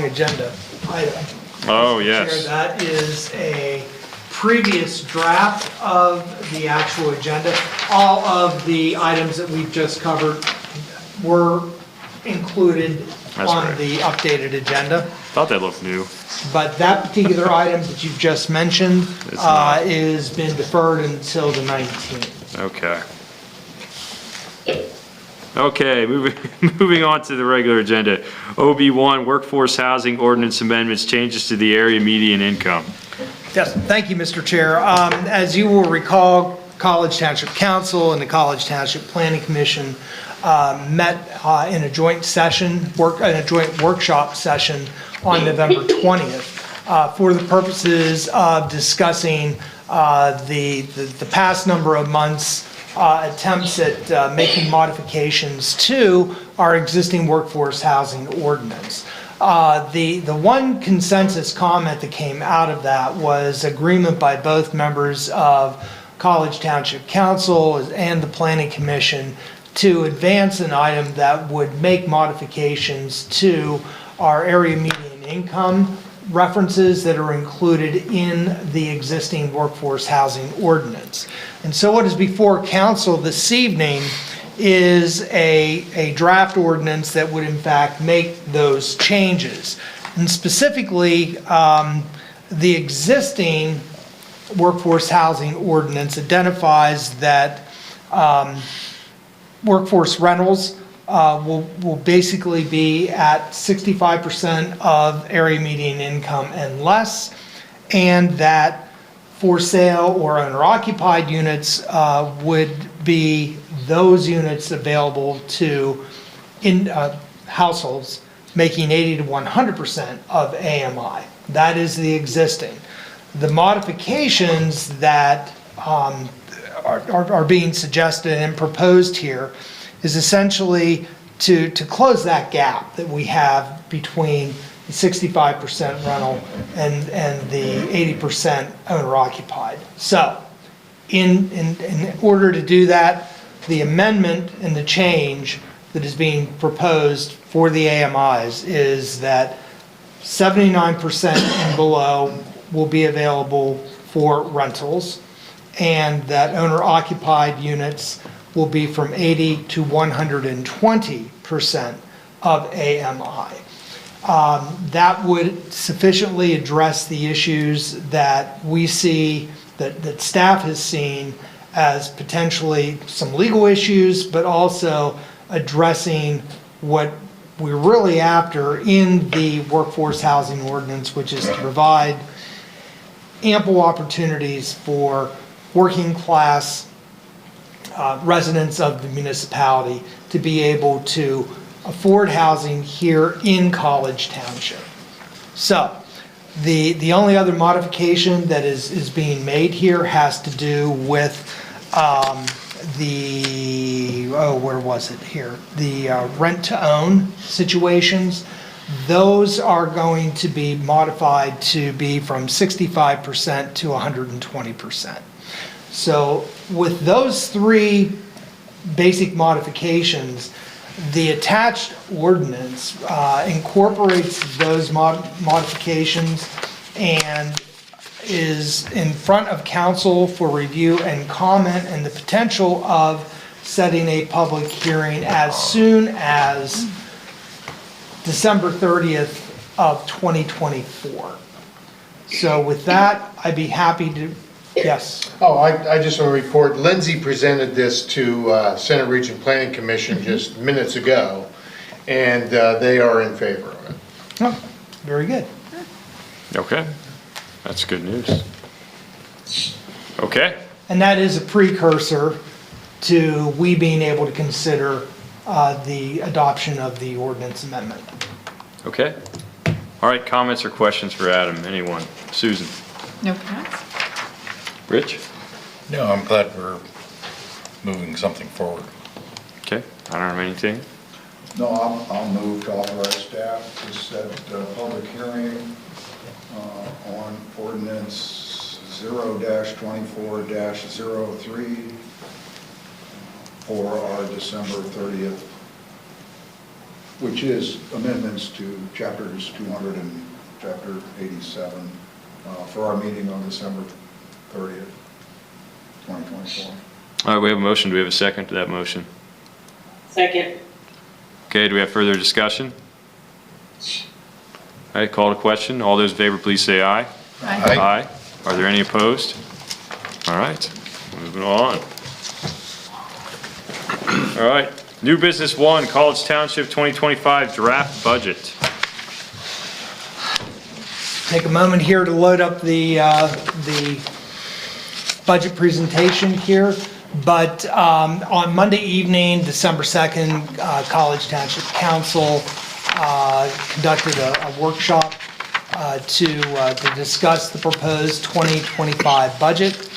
agenda item. Oh, Chair, yes. that is a previous draft of the actual agenda. All of the items that we've just covered were included That's on right. the updated agenda. Thought that looked new. But that particular item that you've just mentioned It's not. is been deferred until the 19th. Okay. Okay, moving on to the regular agenda. OB1, Workforce Housing Ordinance Amendments, changes to the area median income. Yes, thank you, Mr. Chair. As you will recall, College Township Council and the College Township Planning Commission met in a joint session, in a joint workshop session on November 20th for the purposes of discussing the past number of months' attempts at making modifications to our existing workforce housing ordinance. The one consensus comment that came out of that was agreement by both members of College Township Council and the Planning Commission to advance an item that would make modifications to our area median income references that are included in the existing workforce housing ordinance. And so what is before council this evening is a draft ordinance that would in fact make those changes. And specifically, the existing workforce housing ordinance identifies that workforce rentals will basically be at 65% of area median income and less, and that for sale or owner-occupied units would be those units available to households making 80 to 100% of AMI. That is the existing. The modifications that are being suggested and proposed here is essentially to close that gap that we have between the 65% rental and the 80% owner-occupied. So, in order to do that, the amendment and the change that is being proposed for the AMIs is that 79% and below will be available for rentals, and that owner-occupied units will be from 80 to 120% of AMI. That would sufficiently address the issues that we see, that staff has seen as potentially some legal issues, but also addressing what we're really after in the workforce housing ordinance, which is to provide ample opportunities for working class residents of the municipality to be able to afford housing here in College Township. So the only other modification that is being made here has to do with where was it here? The rent-to-own situations. Those are going to be modified to be from 65% to 120%. So with those three basic modifications, the attached ordinance incorporates those modifications and is in front of council for review and comment, and the potential of setting a public hearing as soon as December 30th of 2024. So with that, I'd be happy to, yes. Oh, I just want to report, Lindsay presented this to Center Region Planning Commission just minutes ago, and they are in favor of it. Oh, very good. Okay, that's good news. Okay, And that is a precursor to we being able to consider the adoption of the ordinance amendment. okay. All right, comments or questions for Adam? Anyone? Susan? No comments? Rich? No, I'm glad we're moving something forward. Okay, I don't have anything. No, I'll move to authorize staff to set a public hearing on ordinance 0-24-03 for our December 30th, which is amendments to chapters 200 and chapter 87 for our meeting on December 30th, 2024. All right, we have a motion. Do we have a second to that motion? Second. Okay, do we have further discussion? All right, call to question. All those in favor, please say aye. Aye. Aye. Are there any opposed? All right, moving on. All right, new business 1, College Township 2025 draft budget. Take a moment here to load up the budget presentation here. But on Monday evening, December 2nd, College Township Council conducted a workshop to discuss the proposed 2025 budget.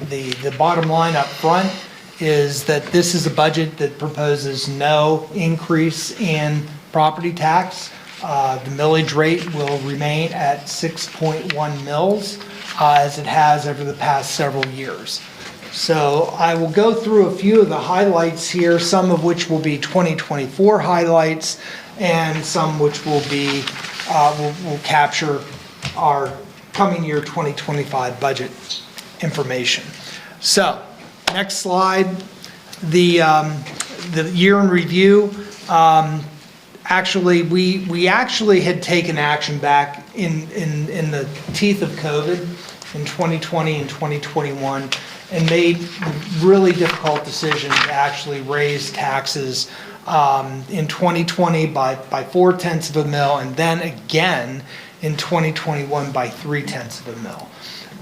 The bottom line up front is that this is a budget that proposes no increase in property tax. The millage rate will remain at 6.1 mils, as it has over the past several years. So I will go through a few of the highlights here, some of which will be 2024 highlights, and some which will be will capture our coming year 2025 budget information. So next slide, the year in review. Actually, we actually had taken action back in the teeth of COVID in 2020 and 2021 and made really difficult decisions to actually raise taxes in 2020 by 0.4 of a mil, and then again in 2021 by 0.3 of a mil.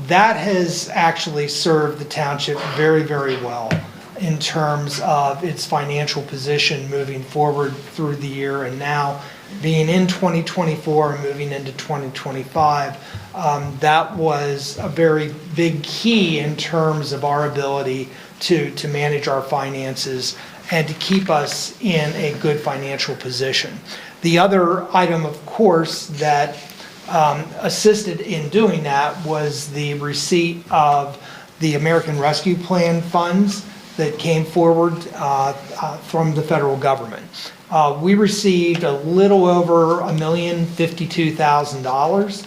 That has actually served the township very, very well in terms of its financial position moving forward through the year, and now being in 2024 and moving into 2025, that was a very big key in terms of our ability to manage our finances and to keep us in a good financial position. The other item, of course, that assisted in doing that was the receipt of the American Rescue Plan funds that came forward from the federal government. We received a little over $1,052,000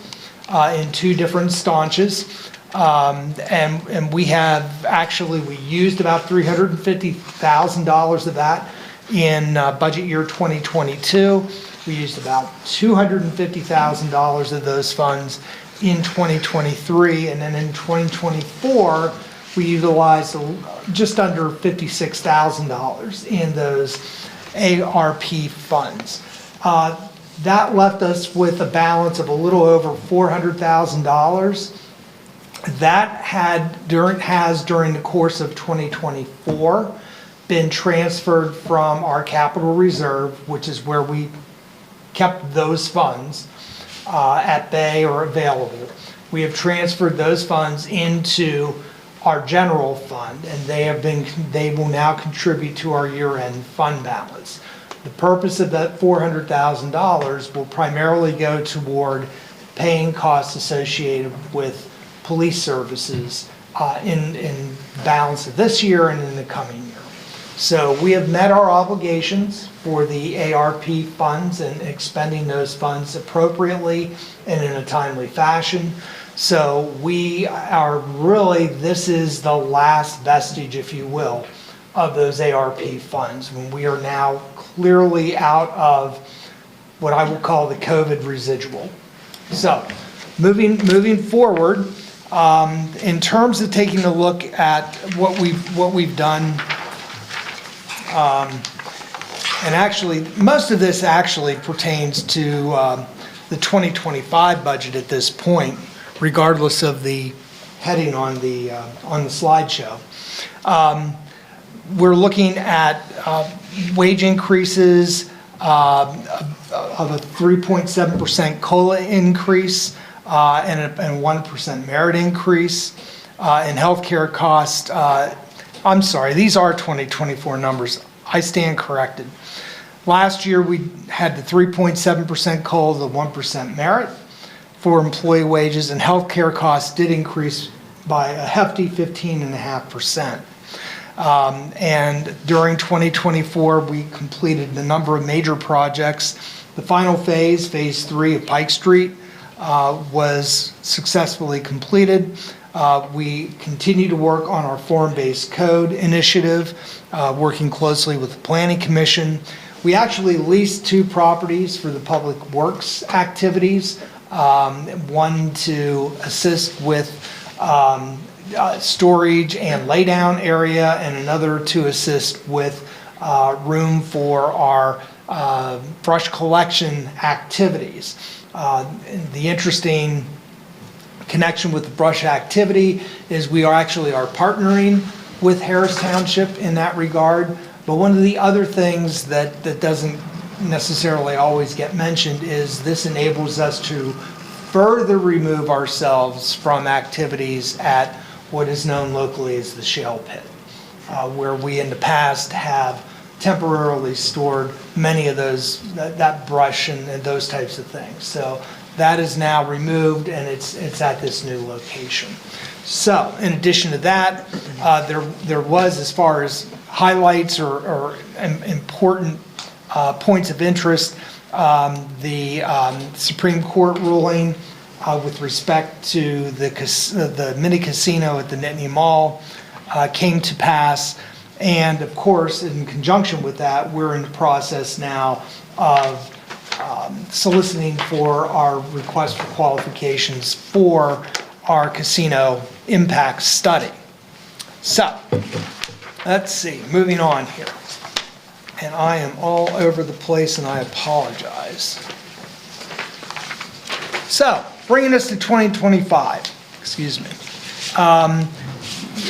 in 2 different staunches. And we have actually, we used about $350,000 of that in budget year 2022. We used about $250,000 of those funds in 2023. And then in 2024, we utilized just under $56,000 in those ARP funds. That left us with a balance of a little over $400,000. That has during the course of 2024 been transferred from our capital reserve, which is where we kept those funds at bay or available. We have transferred those funds into our general fund, and they will now contribute to our year-end fund balance. The purpose of that $400,000 will primarily go toward paying costs associated with police services in balance of this year and in the coming year. So we have met our obligations for the ARP funds and expending those funds appropriately and in a timely fashion. So we are really, this is the last vestige, if you will, of those ARP funds, when we are now clearly out of what I will call the COVID residual. So moving forward, in terms of taking a look at what we've done, and actually most of this actually pertains to the 2025 budget at this point, regardless of the heading on the slideshow. We're looking at wage increases of a 3.7% COLA increase and a 1% merit increase. In healthcare cost, I'm sorry, these are 2024 numbers. I stand corrected. Last year we had the 3.7% COLA, the 1% merit for employee wages, and healthcare costs did increase by a hefty 15.5%. And during 2024, we completed a number of major projects. The final phase, phase 3 of Pike Street, was successfully completed. We continue to work on our form-based code initiative, working closely with the Planning Commission. We actually leased 2 properties for the public works activities, one to assist with storage and laydown area, and another to assist with room for our brush collection activities. The interesting connection with the brush activity is we are partnering with Harris Township in that regard. But one of the other things that doesn't necessarily always get mentioned is this enables us to further remove ourselves from activities at what is known locally as the shale pit, where we in the past have temporarily stored many of those, that brush and those types of things. So that is now removed, and it's at this new location. So in addition to that, there was, as far as highlights or important points of interest, the Supreme Court ruling with respect to the mini casino at the Nittany Mall came to pass. And of course, in conjunction with that, we're in the process now of soliciting for our request for qualifications for our casino impact study. So, let's see, moving on here. And I am all over the place, and I apologize. So, bringing us to 2025, excuse me.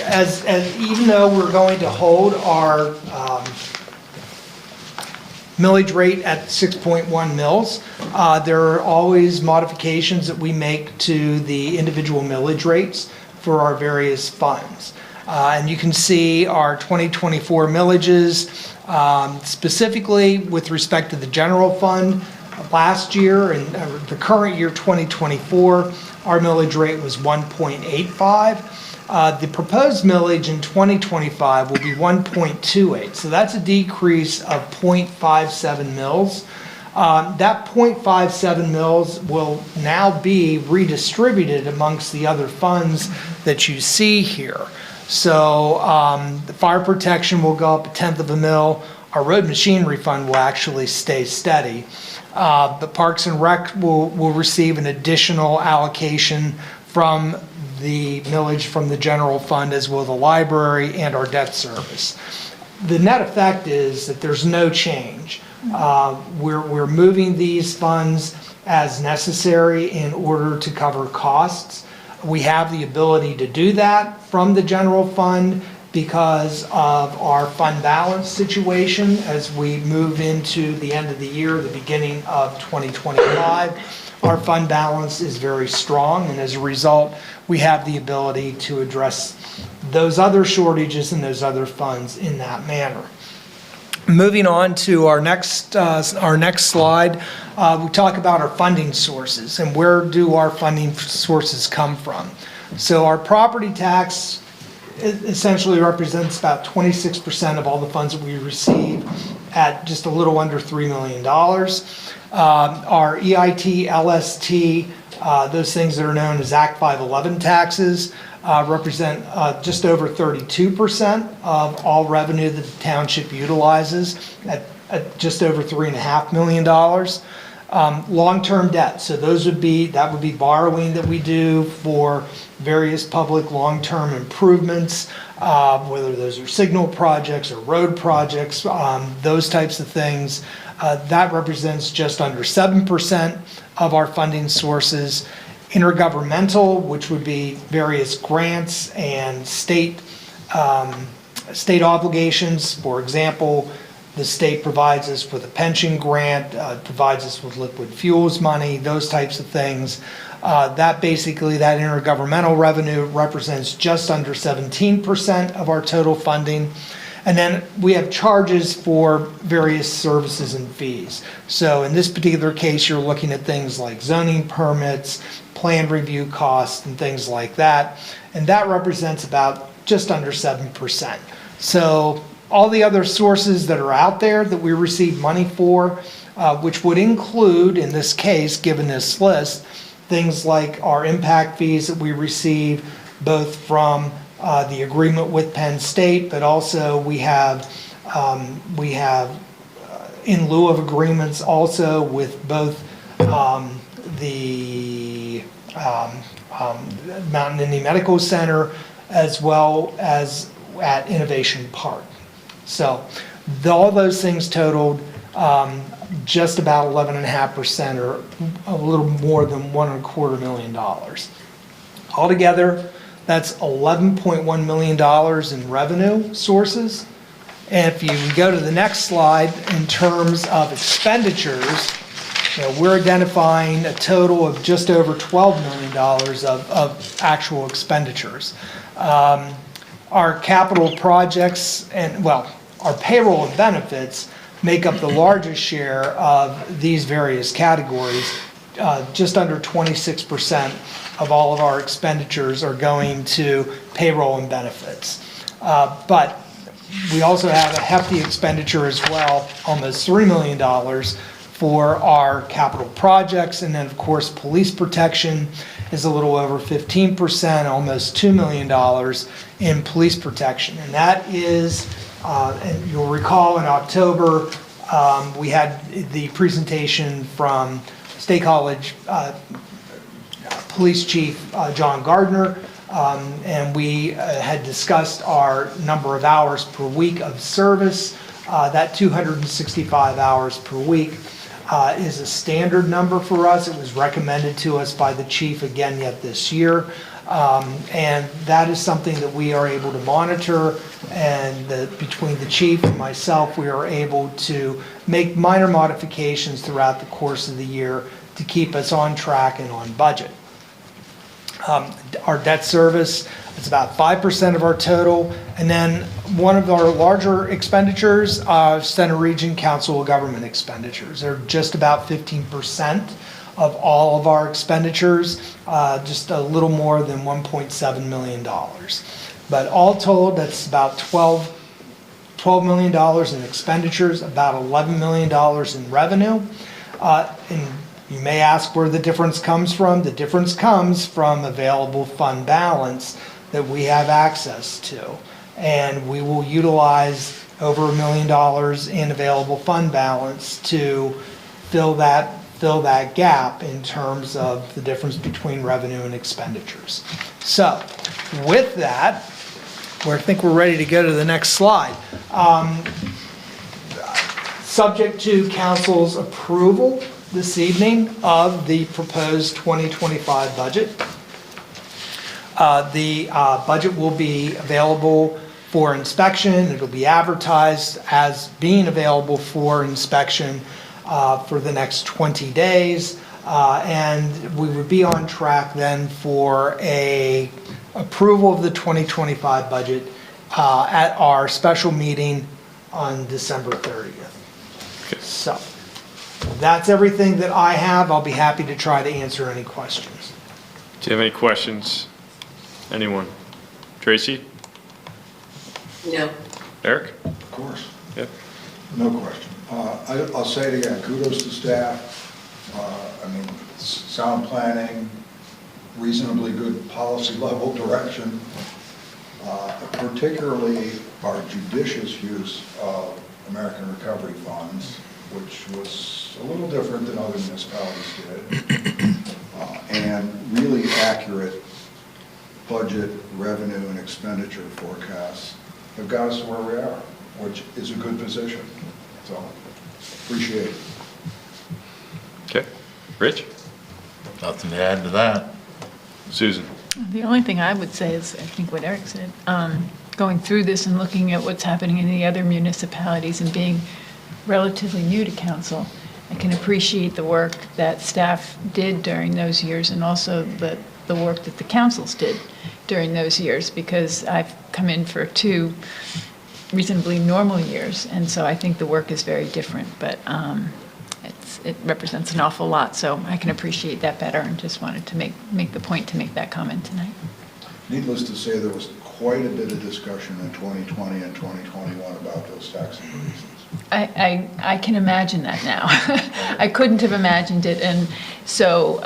As even though we're going to hold our millage rate at 6.1 mils, there are always modifications that we make to the individual millage rates for our various funds. And you can see our 2024 millages, specifically with respect to the general fund. Last year and the current year, 2024, our millage rate was 1.85. The proposed millage in 2025 will be 1.28, so that's a decrease of 0.57 mils. That 0.57 mils will now be redistributed amongst the other funds that you see here. So the fire protection will go up 1/10 of a mil. Our road machinery fund will actually stay steady. But Parks and Rec will receive an additional allocation from the millage from the general fund, as will the library and our debt service. The net effect is that there's no change. We're moving these funds as necessary in order to cover costs. We have the ability to do that from the general fund because of our fund balance situation as we move into the end of the year, the beginning of 2025. Our fund balance is very strong, and as a result, we have the ability to address those other shortages and those other funds in that manner. Moving on to our next slide, we talk about our funding sources and where do our funding sources come from. So our property tax essentially represents about 26% of all the funds that we receive at just a little under $3 million. Our EIT, LST, those things that are known as Act 511 taxes represent just over 32% of all revenue that the township utilizes at just over $3.5 million. Long-term debt, so that would be borrowing that we do for various public long-term improvements, whether those are signal projects or road projects, those types of things. That represents just under 7% of our funding sources. Intergovernmental, which would be various grants and state obligations. For example, the state provides us with a pension grant, provides us with liquid fuels money, those types of things. That intergovernmental revenue represents just under 17% of our total funding. And then we have charges for various services and fees. So in this particular case, you're looking at things like zoning permits, plan review costs, and things like that. And that represents about just under 7%. So all the other sources that are out there that we receive money for, which would include, in this case, given this list, things like our impact fees that we receive both from the agreement with Penn State, but also we have in lieu of agreements also with both the Mountain Indian Medical Center as well as at Innovation Park. So all those things totaled just about 11.5%, or a little more than $1.25 million. Altogether, that's $11.1 million in revenue sources. And if you go to the next slide, in terms of expenditures, we're identifying a total of just over $12 million of actual expenditures. Our capital projects our payroll and benefits make up the largest share of these various categories. Just under 26% of all of our expenditures are going to payroll and benefits. But we also have a hefty expenditure as well, almost $3 million for our capital projects. And then, of course, police protection is a little over 15%, almost $2 million in police protection. And that is, and you'll recall in October, we had the presentation from State College Police Chief John Gardner, and we had discussed our number of hours per week of service. That 265 hours per week is a standard number for us. It was recommended to us by the chief again yet this year. And that is something that we are able to monitor, and between the chief and myself, we are able to make minor modifications throughout the course of the year to keep us on track and on budget. Our debt service is about 5% of our total, and then one of our larger expenditures are Center Region Council of Government expenditures. They're just about 15% of all of our expenditures, just a little more than $1.7 million. But all told, that's about $12 million in expenditures, about $11 million in revenue. And you may ask where the difference comes from. The difference comes from available fund balance that we have access to. And we will utilize over $1 million in available fund balance to fill that fill that gap in terms of the difference between revenue and expenditures. So with that, I think we're ready to go to the next slide. Subject to council's approval this evening of the proposed 2025 budget. The budget will be available for inspection. It'll be advertised as being available for inspection for the next 20 days. And we would be on track then for a approval of the 2025 budget at our special meeting on December 30th. So that's everything that I have. I'll be happy to try to answer any questions. Do you have any questions? Anyone? Tracy? No. Eric? Of course, Yep. no question. I'll say it again, kudos to staff. I mean, sound planning, reasonably good policy level direction, particularly our judicious use of American Recovery Funds, which was a little different than other municipalities did, and really accurate budget, revenue, and expenditure forecasts have got us to where we are, which is a good position. So, appreciate it. Okay. Rich? Nothing to add to that. Susan? The only thing I would say is, I think what Eric said, going through this and looking at what's happening in the other municipalities and being relatively new to council, I can appreciate the work that staff did during those years and also the work that the councils did during those years, because I've come in for 2 reasonably normal years, and so I think the work is very different, but it represents an awful lot, so I can appreciate that better, and just wanted to make the point to make that comment tonight. Needless to say, there was quite a bit of discussion in 2020 and 2021 about those tax increases. I can imagine that now. I couldn't have imagined it, and so,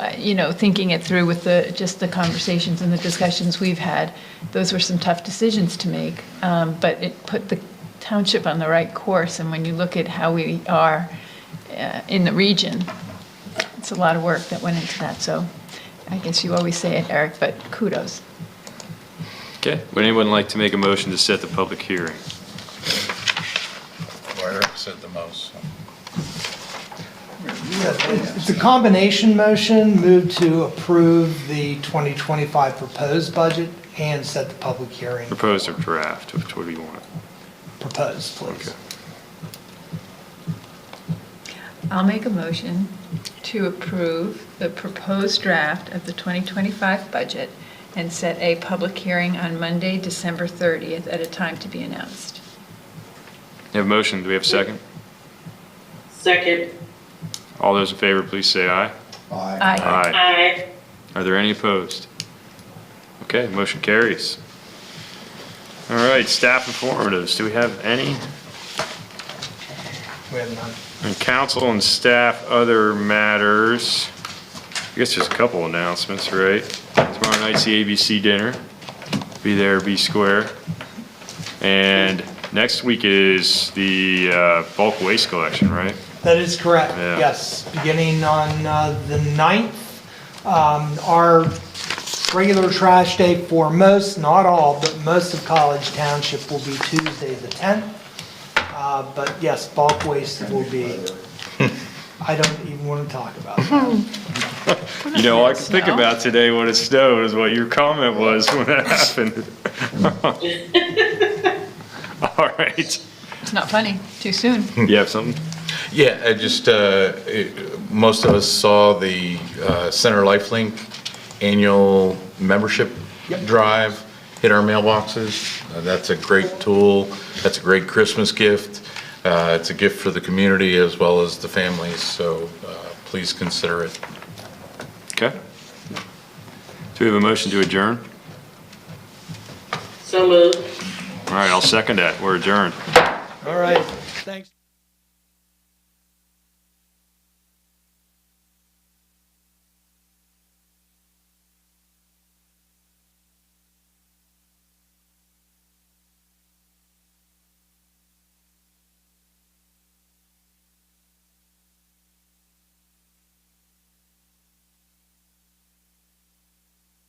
thinking it through with just the conversations and the discussions we've had, those were some tough decisions to make, but it put the township on the right course, and when you look at how we are in the region, it's a lot of work that went into that, so I guess you always say it, Eric, but kudos. Okay. Would anyone like to make a motion to set the public hearing? Well, Eric said the most. It's a combination motion, move to approve the 2025 proposed budget and set the public hearing. Proposed or draft? Which one do you want? Proposed, please. Okay. I'll make a motion to approve the proposed draft of the 2025 budget and set a public hearing on Monday, December 30th at a time to be announced. You have a motion. Do we have a second? Second. All those in favor, please say aye. Aye. Aye. Aye. Are there any opposed? Okay, motion carries. All right, staff informatives. Do we have any? We have none. And council and staff, other matters. I guess there's a couple announcements, right? Tomorrow night's the ABC dinner. Be there, be square. And next week is the bulk waste collection, right? That is correct, Yeah. yes. Beginning on the 9th, our regular trash day for most, not all, but most of College Township will be Tuesday the 10th. But yes, bulk waste will be, I don't even want to talk about that. You know, I can think about today when it snowed is what your comment was when that happened. All right. It's not funny, too soon. You have something? Yeah, I just, most of us saw the Center Lifelink annual membership drive hit our mailboxes. That's a great tool. That's a great Christmas gift. It's a gift for the community as well as the families, so please consider it. Okay. Do we have a motion to adjourn? So moved. All right, I'll second that. We're adjourned. All right, thanks.